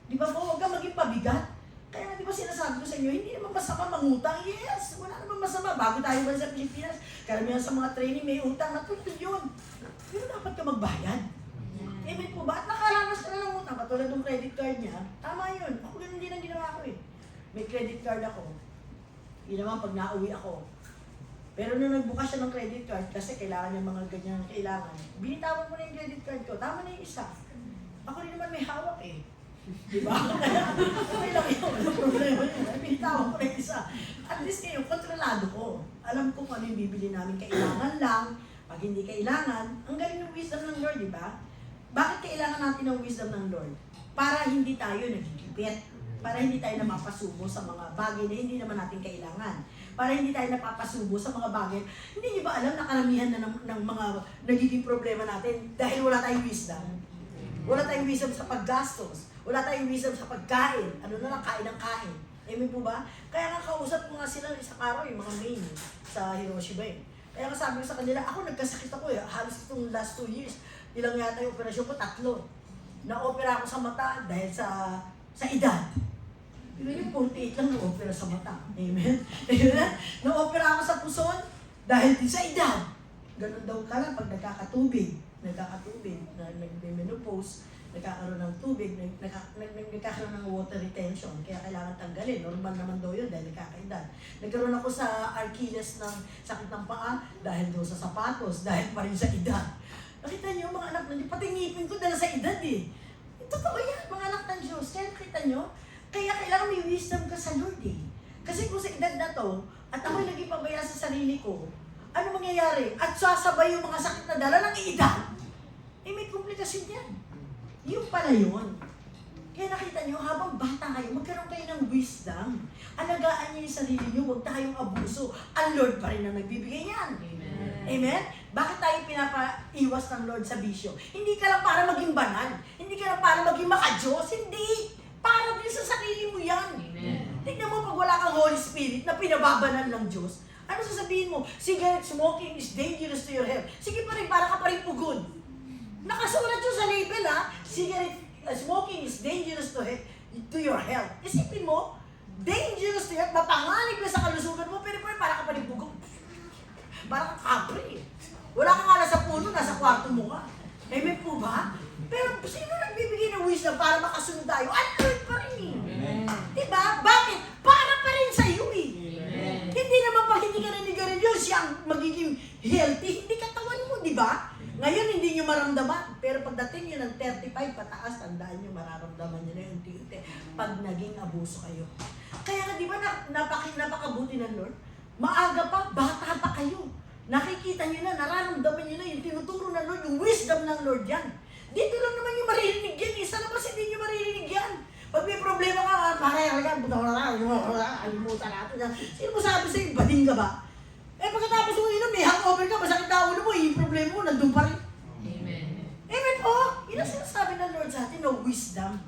Di ba po? Huwag kang maging pabigat. Kaya nga di ba sinasabi ko sa inyo, hindi naman masama mangutang. Yes, wala naman masama. Bago tayo ba sa Pilipinas, karamihan sa mga training may utang na tulad yun. Pero dapat ka magbayad. Amen po ba? At nakaranas ka na ng utang. Katulad ng credit card niya, tama yun. Ako ganun din ang ginawa ko eh. May credit card ako. Yun naman pag nauwi ako. Pero nung nagbukas siya ng credit card, kasi kailangan niya mga ganyang kailangan, binitawan ko na yung credit card ko. Tama na yung isa. Ako rin naman may hawak eh. Diba? Okay lang yun. Walang problema yun. Binitawan ko na yung isa. At least ngayon, kontrolado ko. Alam ko kung ano yung bibili namin. Kailangan lang. Pag hindi kailangan, ang galing ng wisdom ng Lord, di ba? Bakit kailangan natin ng wisdom ng Lord? Para hindi tayo nagigipit. Para hindi tayo napapasubo sa mga bagay na hindi naman natin kailangan. Para hindi tayo napapasubo sa mga bagay. Hindi niyo ba alam na karamihan na ng mga nagiging problema natin dahil wala tayong wisdom? Wala tayong wisdom sa paggastos. Wala tayong wisdom sa pagkain. Ano na lang, kain ng kain. Amen po ba? Kaya nga kausap ko nga sila isang araw, yung mga main sa Hiroshima eh. Kaya nga sabi ko sa kanila, ako nagkasakit ako eh. Halos itong last 2 years. Ilang yata yung operasyon ko, 3. Na-opera ako sa mata dahil sa edad. Pero yung 48 lang na-opera sa mata. Amen? Na-opera ako sa puson dahil din sa edad. Ganun daw ka lang pag nagkakatubig, nag-menopause, nagkakaroon ng tubig, nagkakaroon ng water retention, kaya kailangan tanggalin. Normal naman daw yun dahil nagkakaedad. Nagkaroon ako sa Achilles ng sakit ng paa dahil daw sa sapatos, dahil pa rin sa edad. Nakita niyo, mga anak na pati ngipin ko dahil sa edad eh. Totoo yan, mga anak ng Diyos. Kaya nakita niyo, kaya kailangan may wisdom ka sa Lord eh. Kasi kung sa edad na to, at ako'y naging pabaya sa sarili ko, ano mangyayari? At sasabay yung mga sakit na dala ng edad. Eh may komplikasyon yan. Yung pala yun. Kaya nakita niyo, habang bata kayo, magkaroon kayo ng wisdom. Alagaan niyo yung sarili niyo, huwag tayong abuso. Ang Lord pa rin ang nagbibigay yan.
Amen.
Amen? Bakit tayo pinapaiwas ng Lord sa bisyo? Hindi ka lang para maging banal. Hindi ka lang para maging maka-Diyos. Hindi. Para din sa sarili mo yan.
Amen.
Tignan mo pag wala kang Holy Spirit na pinababanan ng Diyos, ano sasabihin mo? Cigarette smoking is dangerous to your health. Sige pa rin, para ka pa rin pugod. Nakasulat yun sa label ha. Cigarette smoking is dangerous to your health. Isipin mo, dangerous to your health, mapanganib na sa kalusugan mo, pero para ka pa rin pugod. Para kang kapre. Wala ka nga nasa puno, nasa kwarto mo ka. Amen po ba? Pero sino nagbibigay ng wisdom para makasunod tayo? Ang Lord pa rin eh.
Amen.
Diba? Bakit? Para pa rin sa iyo eh.
Amen.
Hindi naman pag hindi ka nanigarilyo, siya ang magiging healthy. Hindi katawan mo, di ba? Ngayon, hindi nyo maramdaman. Pero pagdating nyo ng 35 pataas, tandaan nyo, mararamdaman nyo na yung unti-unti pag naging abuso kayo. Kaya nga, di ba, napakabuti ng Lord? Maaga pa, bata pa kayo. Nakikita nyo na, nararamdaman nyo na yung tinuturo ng Lord, yung wisdom ng Lord yan. Dito lang naman yung maririnig yan. Isa na ba hindi nyo maririnig yan? Pag may problema ka, alimutan natin. Sino mo sabi sa'yo, bading ka ba? Eh pagkatapos mo inom, may hangover ka, masakit na ulo mo, yung problema mo, nandun pa rin.
Amen.
Amen po? Yun ang sinasabi ng Lord sa atin, no wisdom.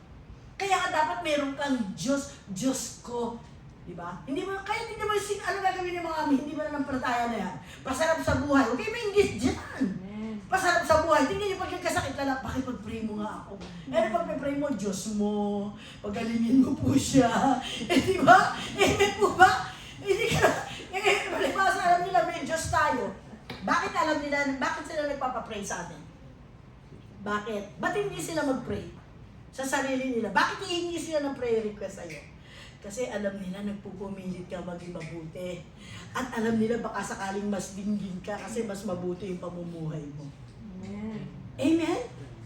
Kaya ka dapat meron kang Diyos ko. Diba? Hindi mo, kaya hindi naman ano gagawin ng mga hindi mo na ng palataya na yan. Pasarap sa buhay. Huwag kayo mainggit dyan. Pasarap sa buhay. Tingnan niyo pag nagkasakit ka lang, bakit pag-pray mo nga ako? Eh, pag pray mo, Diyos mo, pagalingin mo po siya. Eh, di ba? Amen po ba? Hindi ka malibasa, alam nila, may Diyos tayo. Bakit alam nila, bakit sila nagpapapray sa atin? Bakit? Ba't hindi sila mag-pray sa sarili nila? Bakit hihingi sila ng prayer request sa'yo? Kasi alam nila, nagpupumilit ka maging mabuti. At alam nila, baka sakaling mas dinggin ka kasi mas mabuti yung pamumuhay mo.
Amen.
Amen?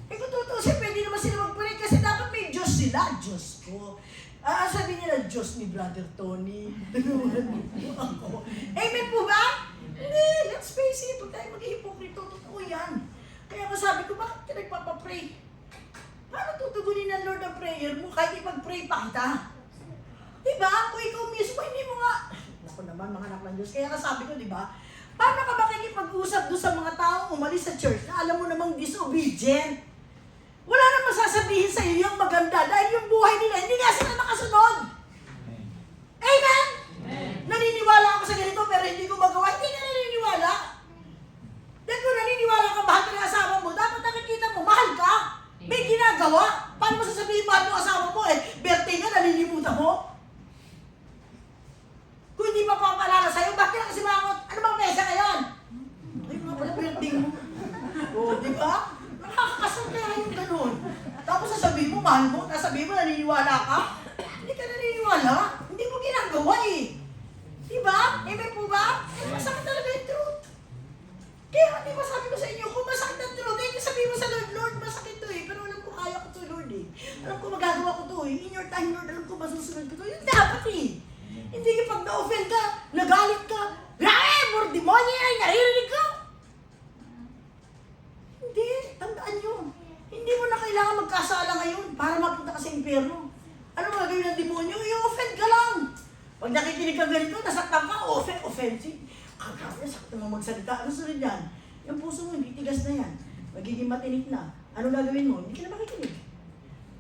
Eh kung tutusin, pwede naman sila mag-pray kasi dapat may Diyos sila. Diyos ko. Sabi nila, Diyos ni Brother Tony. Tulungan mo ako. Amen po ba? Hindi, let's face it, huwag tayo mag-hipokrito. Totoo yan. Kaya nga sabi ko, bakit ka nagpapapray? Paano tutugunin ng Lord ang prayer mo kahit ipag-pray pa kita? Diba? Kung ikaw mismo, hindi mo nga... Ako naman, mga anak ng Diyos. Kaya nga sabi ko, diba? Paano ka makikipag-usap doon sa mga taong umalis sa church na alam mo namang disobedient? Wala namang sasabihin sa iyo yung maganda dahil yung buhay nila, hindi nga sila nakasunod. Amen? Naniniwala ako sa ganito pero hindi ko magawa. Hindi ka naniniwala. Dahil kung naniniwala ka, mahal ka ng asawa mo, dapat nakikita mo, mahal ka. May ginagawa. Paano mo sasabihin mahal mo asawa mo birthday nga, nalilimutan mo? Kung hindi pa papalala sa'yo, bakit ka nakasimangot? Ano bang mesa ngayon? Ay, mga pala birthday mo. O, di ba? Nakakasal kaya yung ganun. Tapos sasabihin mo, mahal mo, sasabihin mo, naniniwala ka? Hindi ka naniniwala. Hindi mo ginagawa Di ba? Amen po ba? Masakit talaga yung truth. Kaya di ba sabi ko sa inyo, kung masakit ang truth, hindi sabihin mo sa Lord, Lord, masakit to Pero alam ko, kaya ko to, Lord Alam ko, magagawa ko to In your time, Lord, alam ko, masusunod ko to. Yun dapat Hindi yung pag na-offend ka, nagalit ka, grabe, more demonyo yan, naririnig ka. Hindi, tandaan nyo. Hindi mo na kailangan magkasala ngayon para mapunta ka sa impyerno. Ano mga gawin ng demonyo? I-offend ka lang. Pag nakikinig ka ganito, nasaktan ka, offensive. Grabe, sakto mo magsalita. Ano sunod yan? Yung puso mo, hindi tigas na yan. Magiging matinik na. Ano gagawin mo? Hindi ka na makikinig.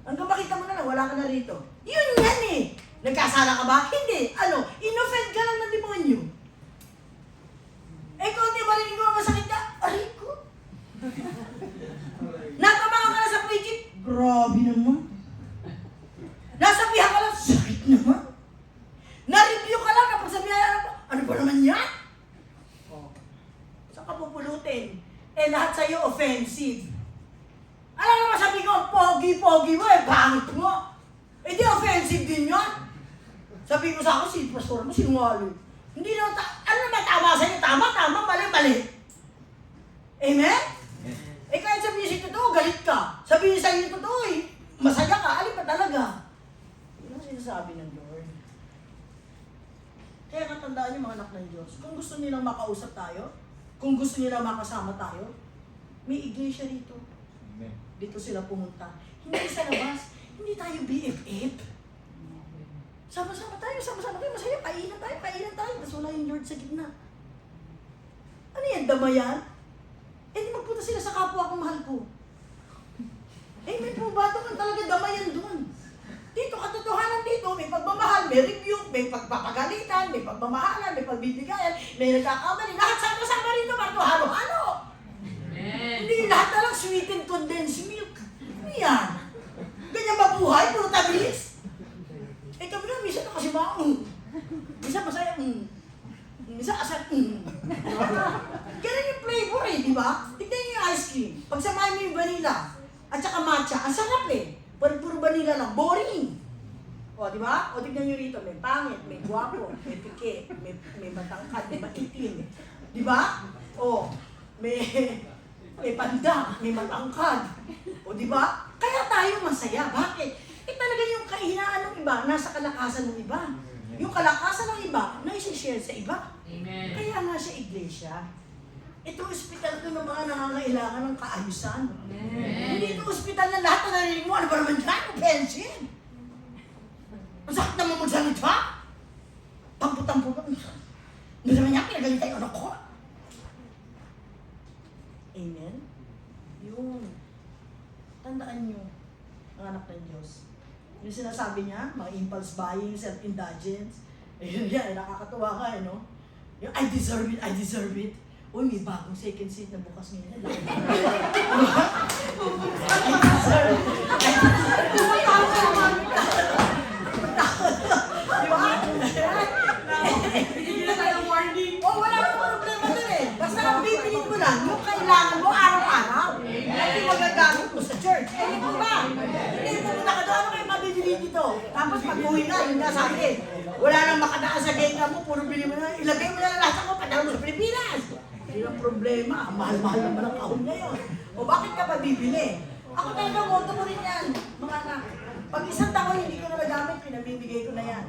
Hanggang makita mo na lang, wala ka na rito. Yun yan Nagkasala ka ba? Hindi. Ano? In-offend ka lang ng demonyo. Kung hindi marinig mo masakit ka, aray ko. Natamaan ka na sa pagkikip, grabe naman. Nasabihan ka lang, sakit naman. Na-review ka lang, napagsabihan ka, ano ba naman yan? Saan ka pupulutin? Lahat sa'yo offensive. Alam naman sabi ko, pogi-pogi mo bangit mo. Di offensive din yan. Sabi mo sa akin, si pastor mo, sinungaling. Hindi naman, ano naman tama sa'yo? Tama, mali. Amen? Kahit sabihin sa'yo totoo, galit ka. Sabihin sa'yo totoo masaya ka, alin pa talaga? Yun ang sinasabi ng Lord. Kaya katandaan niyo mga anak ng Diyos, kung gusto nilang makausap tayo, kung gusto nilang makasama tayo, may iglesia rito. Dito sila pumunta. Hindi sa labas, hindi tayo BFF. Sama-sama tayo, masaya, kainan tayo, tapos wala yung Lord sa gitna. Ano yan, damayan? Di magpunta sila sa kapwa kong mahal ko. May po ba ito talaga damayan doon? Dito, katotohanan dito, may pagmamahal, may rebuke, may pagpapagalitan, may pagmamahalan, may pagbibigayan, may nagkakamali, lahat sama-sama rito, Marco, halo-halo. Hindi lahat na lang sweetened condensed milk. Ano yan? Ganyan mabuhay, puro tamis? Kami na, minsan na kasi minsan masaya, minsan asal, Ganun yung flavor di ba? Tignan niyo yung ice cream. Pagsamahin mo yung vanilla, at saka matcha, ang sarap puro vanilla lang, boring. Di ba? Tignan niyo rito, may pangit, may guwapo, may pike, may matangkad, may maitim. Di ba? May panda, may matangkad. Di ba? Kaya tayo masaya. Bakit? Talaga yung kahinaan ng iba, nasa kalakasan ng iba. Yung kalakasan ng iba, naisishare sa iba.
Amen.
Kaya nga siya iglesia. Ito ospital ko ng mga nangangailangan ng kaayusan. Hindi ito ospital na lahat na narinig mo. Ano ba naman dyan? Offensive. Ang sakit naman magsalita. Tampo-tampo ka. Hindi naman niya pinagalit tayo anak ko. Amen? Yun. Tandaan nyo, ang anak ng Diyos. Yung sinasabi niya, mga impulse buying, self-indulgence. Ayun yan, nakakatuwa ka no? Yung I deserve it. Uy, may bagong second seat na bukas ngayon. I deserve it. Di ba? Hindi na tayo warning. Wala akong problema dun Basta ang bibilin mo lang, yung kailangan mo araw-araw. Hindi magagamit mo sa church. Hindi mo ba? Hindi mo pumunta ka doon, ano kayo mabibili dito? Tapos pag-uwi ka, yun nga sa akin. Wala nang makadaan sa genga mo, puro bili mo na, ilagay mo na lahat ako, padala mo sa Pilipinas. Hindi ang problema, mahal-mahal naman ang kahon ngayon. Bakit ka pa bibili? Ako talaga, moto ko rin yan, mga anak. Pag isang taon hindi ko na nagamit, pinamimigay ko na yan.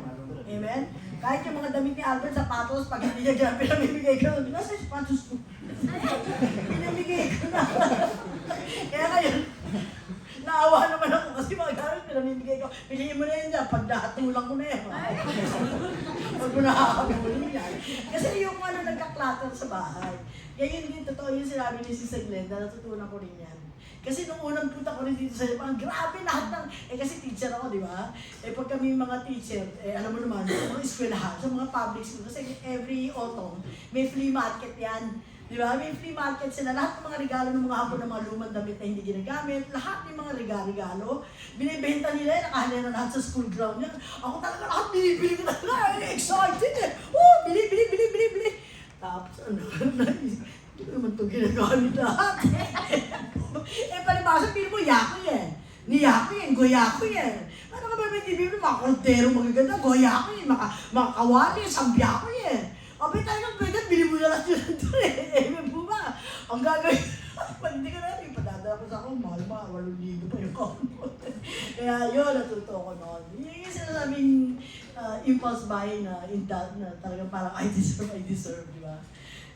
Amen? Kahit yung mga damit ni Albert, sapatos, pag hindi niya dyan, pinamimigay ko. Nasa yung sapatos ko? Pinamigay ko na. Kaya ngayon, naawa naman ako kasi mga gamit, pinamimigay ko. Piliin mo na yan dyan, pag nakatulang ko na yan. Pag mo nakakabulin yan. Kasi yung ano nagka-clutter sa bahay. Kaya yun din, totoo yung sinabi ni Sister Glenda, natutunan ko rin yan. Kasi nung unang punta ko rin dito sa Japan, grabe lahat ng, kasi teacher ako, di ba? Pag kami mga teacher, alam mo naman, sa mga eskwelahan, sa mga public school, kasi every autumn, may flea market yan. Di ba? May flea market sila. Lahat ng mga regalo ng mga hapon ng mga lumang damit na hindi ginagamit, lahat ng mga regalo, binibenta nila, nakahalaya na lahat sa school ground yan. Ako talaga lahat binibili ko talaga. Excited eh. Oh, bili. Tapos ano, hindi ko naman ito ginagamit lahat. Palibasa, pili mo, yako yan. Niyako yan, goyako yan. Ano ka ba may bibili? Mga kontero magaganda, goyako yan. Mga kawali, sambyako yan. Abay tayo pwede, bili mo na lang yun doon eh. May po ba? Ang gagawin, pag hindi ka natin, ipadadala ko sa ako, mahal ba, 8,000 pa yung kamot. Kaya yun, natuto ko noon. Yung sinasabing impulse buying na talagang parang I deserve, di ba?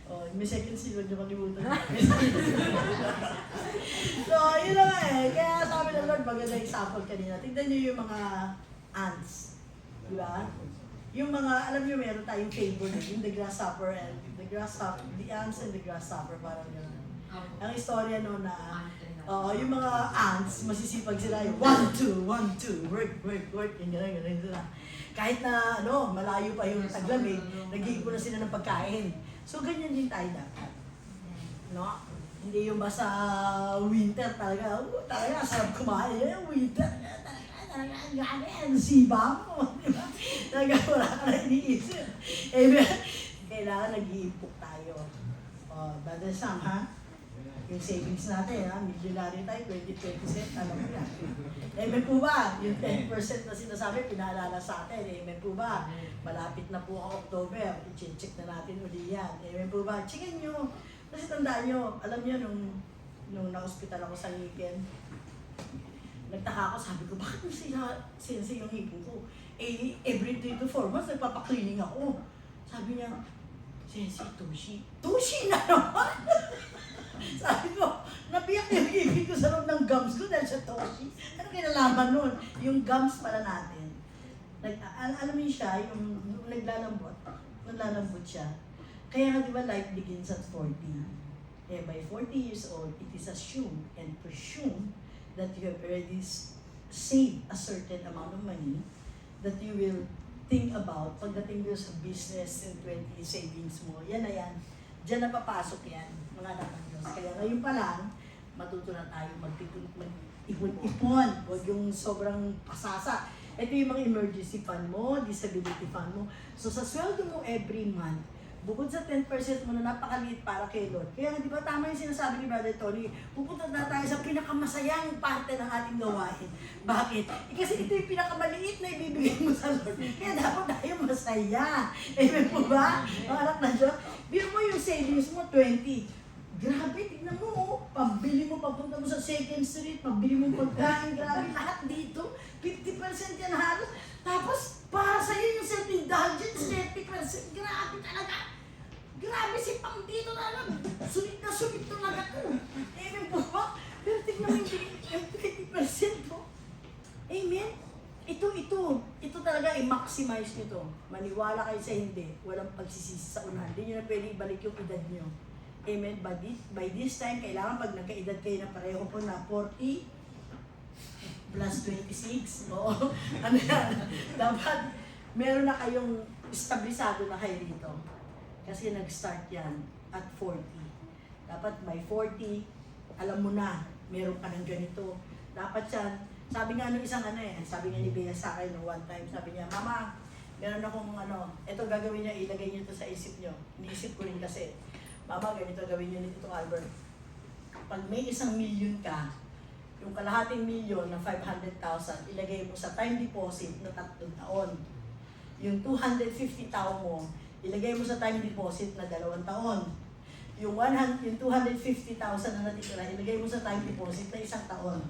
Oh, may second seal, huwag niyo kalimutan. So, yun na nga eh. Kaya sabi ng Lord, maganda example kanina. Tignan niyo yung mga ants. Di ba? Yung mga, alam niyo, meron tayong fable, yung the grasshopper and the ants and the grasshopper, parang gano'n. Ang istorya no na, yung mga ants, masisipag sila yung 1, 2, 1, 2, work, yung gano'n sila. Kahit na, malayo pa yung taglamig, nag-iipon na sila ng pagkain. So, ganyan din tayo dapat. No? Hindi yung basta winter talaga, talaga sarap kumain. Winter, talaga, siba mo. Diba? Talaga, wala ka na iniisip. Kailangan nag-iipok tayo. Brother Sam, ha? Yung savings natin, ha? Millionary tayo, 20%, alam mo yan. Amen po ba? Yung 10% na sinasabi, pinaalala sa atin. Amen po ba? Malapit na po ang October, i-check na natin uli yan. Amen po ba? Checkin nyo. Kasi tandaan nyo, alam nyo, nung na-hospital ako sa ngipin, nagtaka ako, sabi ko, bakit mo sinasi yung hipon ko? Every 3 to 4 months, nagpapaklining ako. Sabi niya, Sensi, Tushi na naman! Sabi ko, nabiyak yung ibig ko sa loob ng gums ko dahil sa Toshi. Ano kinalaman nun? Yung gums pala natin. Alam mo siya, yung naglalambot siya. Kaya nga di ba life begins at 40. By 40 years old, it is assumed and presumed that you have already saved a certain amount of money that you will think about pagdating mo sa business and 20 savings mo. Yan na yan. Diyan na papasok yan, mga anak ng Diyos. Kaya ngayon pa lang, matuto na tayo mag-ipon-ipon. Huwag yung sobrang pasasa. Ito yung mga emergency fund mo, disability fund mo. So sa sweldo mo every month, bukod sa 10% mo na napakaliit para kay Lord. Kaya di ba tama yung sinasabi ni Brother Tony, pupunta na tayo sa pinakamasayang parte ng ating gawain. Bakit? Kasi ito yung pinakamaliit na ibibigay mo sa Lord. Kaya dapat tayo masaya. Amen po ba? Mga anak na Diyos. Biro mo yung savings mo, 20. Grabe, tignan mo, pambili mo, papunta mo sa 2nd Street, pambili mo pagkain, grabe, lahat dito, 50% yan halos. Tapos, para sa'yo yung self-indulgence, 30%, grabe talaga. Grabe si Pang dito talaga, sulit talaga ko. Amen po ba? Pero tignan mo yung 50% po. Amen? Ito talaga i-maximize nyo to. Maniwala kayo sa hindi, walang pagsisisi sa unahan. Hindi nyo na pwede ibalik yung edad nyo. Amen. By this time, kailangan pag nagkaedad kayo na pareho po na 40 plus 26. Oo. Ano yan? Dapat meron na kayong establisado na kayo dito. Kasi nag-start yan at 40. Dapat by 40, alam mo na, meron ka ng ganito. Dapat yan. Sabi nga nung isang sabi nga ni Bea sa akin one time, sabi niya, Mama, meron akong ito gagawin niya, ilagay niyo ito sa isip niyo. Iniisip ko rin kasi, Mama, ganito gawin niyo nito Albert. Pag may 1 million ka, yung kalahating milyon na 500,000, ilagay mo sa time deposit na 3 taon. Yung 250,000 mo, ilagay mo sa time deposit na 2 taon. Yung 250,000 na natitira, ilagay mo sa time deposit na 1 taon.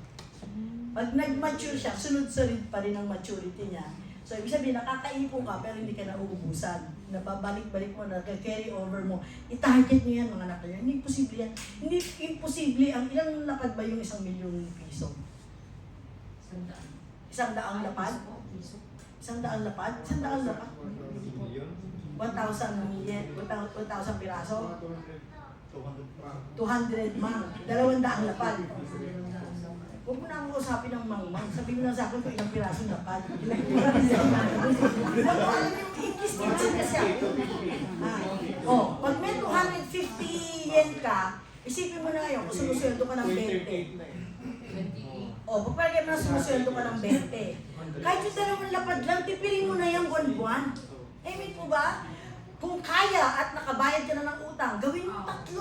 Pag nag-mature siya, sunod-sunod pa rin ang maturity niya. So, ibig sabihin, nakakaipon ka pero hindi ka nauubusan. Nababalik-balik mo, nag-carry over mo. I-target nyo yan, mga anak nyo. Hindi imposible yan. Hindi imposible. Ang ilang lapad ba yung 1 milyong piso? 100 lapad? 100 lapad? 100 lapad? 1,000 piraso? 200 man. 200 lapad. Huwag mo na akong usapin ng mangmang. Sabi mo lang sa akin kung ilang pirasong lapad. Ilang pirasong lapad. Alam mo yung ikis-ikis kasi ako. Pag may 250 yen ka, isipin mo na ngayon kung sumusweldo ka ng 20. Pagpalagay mo na sumusweldo ka ng 20. Kahit yung 2 lapad lang, tipirin mo na yung buwan-buwan. Amen po ba? Kung kaya at nakabayad ka na ng utang, gawin mo 3.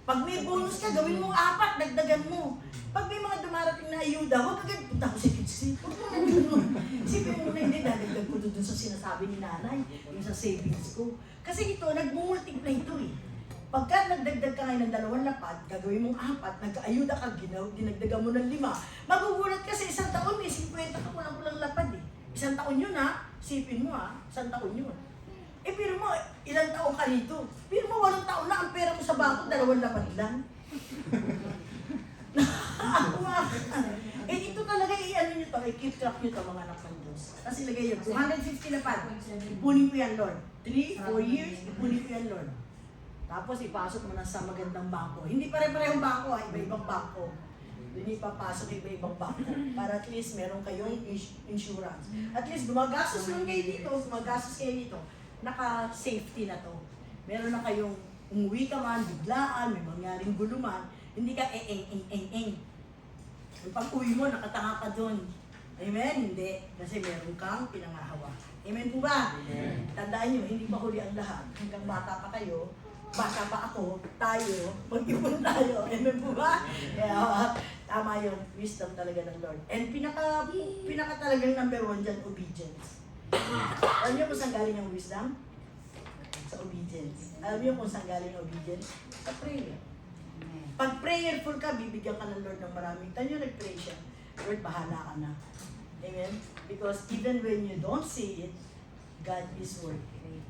Pag may bonus ka, gawin mo 4, dagdagan mo. Pag may mga dumarating na ayuda, huwag agad punta ko sa kids. Huwag mo na gano'n. Isipin mo na hindi, dadagdag ko doon sa sinasabi ni nanay, yung sa savings ko. Kasi ito, nag-multiply ito eh. Pagka nagdagdag ka ngayon ng 2 lapad, gagawin mong 4, nagka-ayuda ka, dinagdagan mo ng 5, magugulat ka sa 1 taon, may 50 ka walang lapad eh. 1 taon yun ha, isipin mo ha, 1 taon yun. Pero mo, ilang taon ka rito? Pero mo, 8 taon na, ang pera mo sa bangko, 2 lapad lang. Ito talaga, i-ano nyo to, i-keep track nyo to mga anak ng Diyos. Kasi lagay yun, 250 lapad, ipunin ko yan, Lord. 3-4 years, ipunin ko yan, Lord. Tapos ipasok mo na sa magandang bangko. Hindi pare-parehong bangko, iba-ibang bangko. Doon ipapasok iba-ibang bangko. Para at least meron kayong insurance. At least gumagastos lang kayo dito, naka-safety na to. Meron na kayong umuwi ka man, biglaan, may mangyaring guluman, hindi ka eng. Yung pag-uwi mo, nakatanga ka doon. Amen? Hindi. Kasi meron kang pinangahawa. Amen po ba? Amen. Tandaan nyo, hindi pa huli ang lahat. Hanggang bata pa kayo, bata pa ako, tayo, mag-ipon tayo. Amen po ba? Kaya tama yung wisdom talaga ng Lord. And pinaka talagang number 1 dyan, obedience. Alam niyo kung saan galing ang wisdom? Sa obedience. Alam niyo kung saan galing ang obedience? Sa prayer. Pag prayerful ka, bibigyan ka ng Lord ng maraming. Tanyo nag-pray siya. Lord, bahala ka na. Amen? Because even when you don't see it, God is working.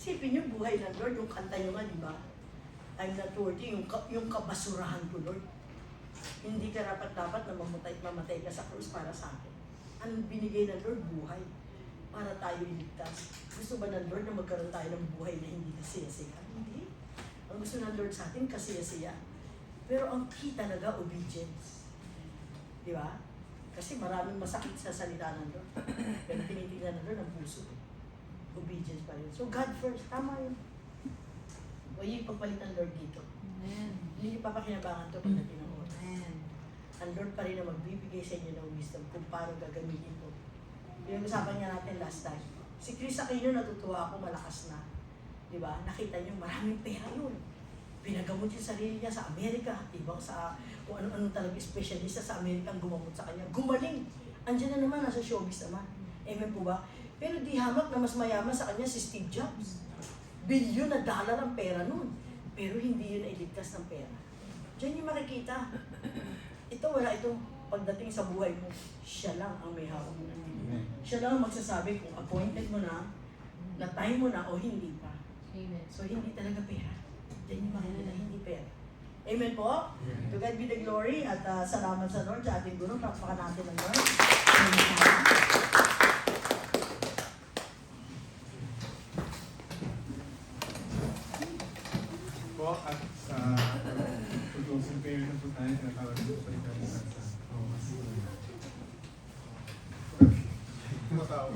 Isipin niyo, buhay ng Lord, yung kanta niyo nga, di ba? I'm not worthy, yung kabasurahan ko, Lord. Hindi ka dapat na mamatay ka sa krus para sa akin. Ang binigay ng Lord, buhay. Para tayo iligtas. Gusto ba ng Lord na magkaroon tayo ng buhay na hindi kasiyasiya? Hindi. Ang gusto ng Lord sa atin, kasiyasiya. Pero ang key talaga, obedience. Di ba? Kasi maraming masakit sa salita ng Lord. Pero tinitingnan ng Lord ang puso. Obedience pa rin. So God first, tama yun. O yung pagpalit ng Lord dito.
Amen.
Hindi niyo papakinabangan ito pagdating ng oras.
Amen.
Ang Lord pa rin na magbibigay sa inyo ng wisdom kung paano gagamitin ito. Pinag-usapan niya natin last time. Si Chris Aquino, natutuwa ako, malakas na. Di ba? Nakita niyo, maraming pera yun. Pinagamot yung sarili niya sa Amerika. Ibang sa kung ano-ano talaga specialista sa Amerika ang gumamot sa kanya. Gumaling! Andiyan na naman, nasa showbiz naman. Amen po ba? Pero di hamak na mas mayaman sa kanya si Steve Jobs. $1 billion ang pera nun. Pero hindi yun nailigtas ng pera. Diyan yung makikita. Ito, wala itong pagdating sa buhay mo. Siya lang ang may hawak mo. Siya lang ang magsasabi kung appointed mo na time mo na o hindi pa.
Amen.
So, hindi talaga pera. Diyan yung makikita, hindi pera. Amen po? To God be the glory at salamat sa Lord sa ating guro. Pakpakan natin ang Lord.
Po, at sa tutusin kayo na po tayo, tinatawag ko sa ikalisan sa Tumatawa.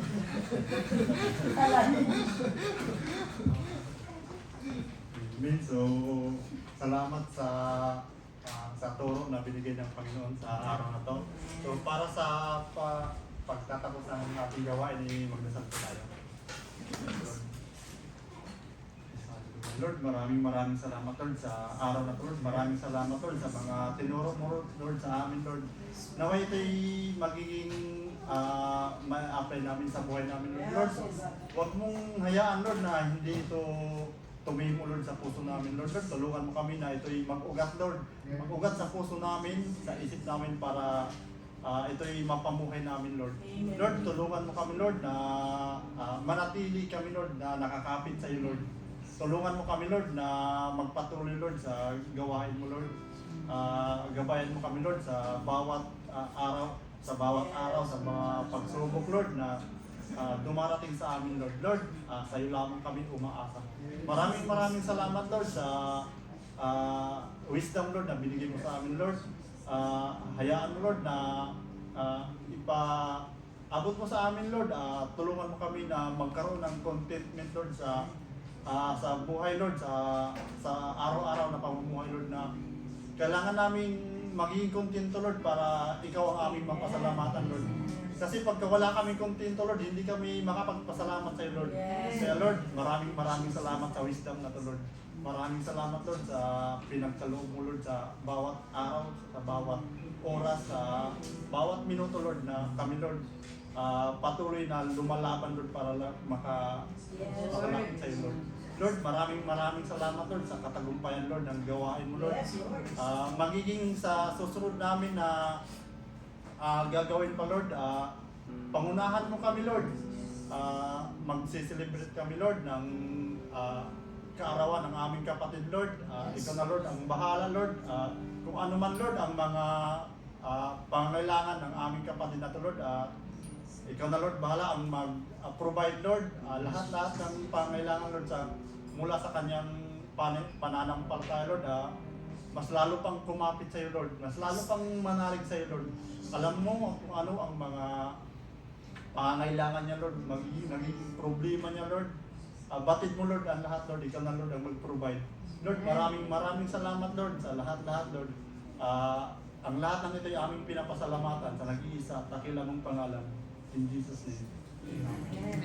Amen. So, salamat sa turo na binigay ng Panginoon sa araw na to. So, para sa pagtatapos ng ating gawain, magdasal po tayo. Lord, maraming salamat, Lord, sa araw na to, Lord. Maraming salamat, Lord, sa mga tinuro mo, Lord, sa amin, Lord. Naway ito'y magiging ma-apply namin sa buhay namin, Lord. Huwag mong hayaan, Lord, na hindi ito tumimo, Lord, sa puso namin, Lord. Lord, tulungan mo kami na ito'y mag-ugat, Lord. Mag-ugat sa puso namin, sa isip namin para ito'y mapamuhay namin, Lord.
Amen.
Lord, tulungan mo kami, Lord, na manatili kami, Lord, na nakakapit sa iyo, Lord. Tulungan mo kami, Lord, na magpatuloy, Lord, sa gawain mo, Lord. Gabayan mo kami, Lord, sa bawat araw, sa mga pagsubok, Lord, na dumarating sa amin, Lord. Lord, sa iyo lamang kami umaasa. Maraming salamat, Lord, sa wisdom, Lord, na binigay mo sa amin, Lord. Hayaan mo, Lord, na ipaabot mo sa amin, Lord. Tulungan mo kami na magkaroon ng contentment, Lord, sa buhay, Lord, sa araw-araw na pamumuhay, Lord, na kailangan namin magiging kontento, Lord, para ikaw ang aming mapasalamatan, Lord. Kasi pagka wala kami kontento, Lord, hindi kami makapagpasalamat sa iyo, Lord. Kaya, Lord, maraming salamat sa wisdom na to, Lord. Maraming salamat, Lord, sa pinagkaloob mo, Lord, sa bawat araw, sa bawat oras, sa bawat minuto, Lord, na kami, Lord, patuloy na lumalaban, Lord, para makalapit sa iyo, Lord. Lord, maraming salamat, Lord, sa katagumpayan, Lord, ng gawain mo, Lord. Magiging sa susunod namin na gagawin pa, Lord, pangunahan mo kami, Lord. Magsiselebrate kami, Lord, ng kaarawan ng aming kapatid, Lord. Ikaw na, Lord, ang bahala, Lord. Kung ano man, Lord, ang mga pangangailangan ng aming kapatid na to, Lord, ikaw na, Lord, bahala ang mag-provide, Lord. Lahat ng pangangailangan, Lord, mula sa kanyang pananampalataya, Lord. Mas lalo pang kumapit sa iyo, Lord. Mas lalo pang manalig sa iyo, Lord. Alam mo kung ano ang mga pangangailangan niya, Lord. Nagiging problema niya, Lord. Batid mo, Lord, ang lahat, Lord. Ikaw na, Lord, ang mag-provide. Lord, maraming salamat, Lord, sa lahat, Lord. Ang lahat ng ito ay aming pinapasalamatan sa nag-iisa at dakilang mong pangalan. In Jesus' name.
Amen.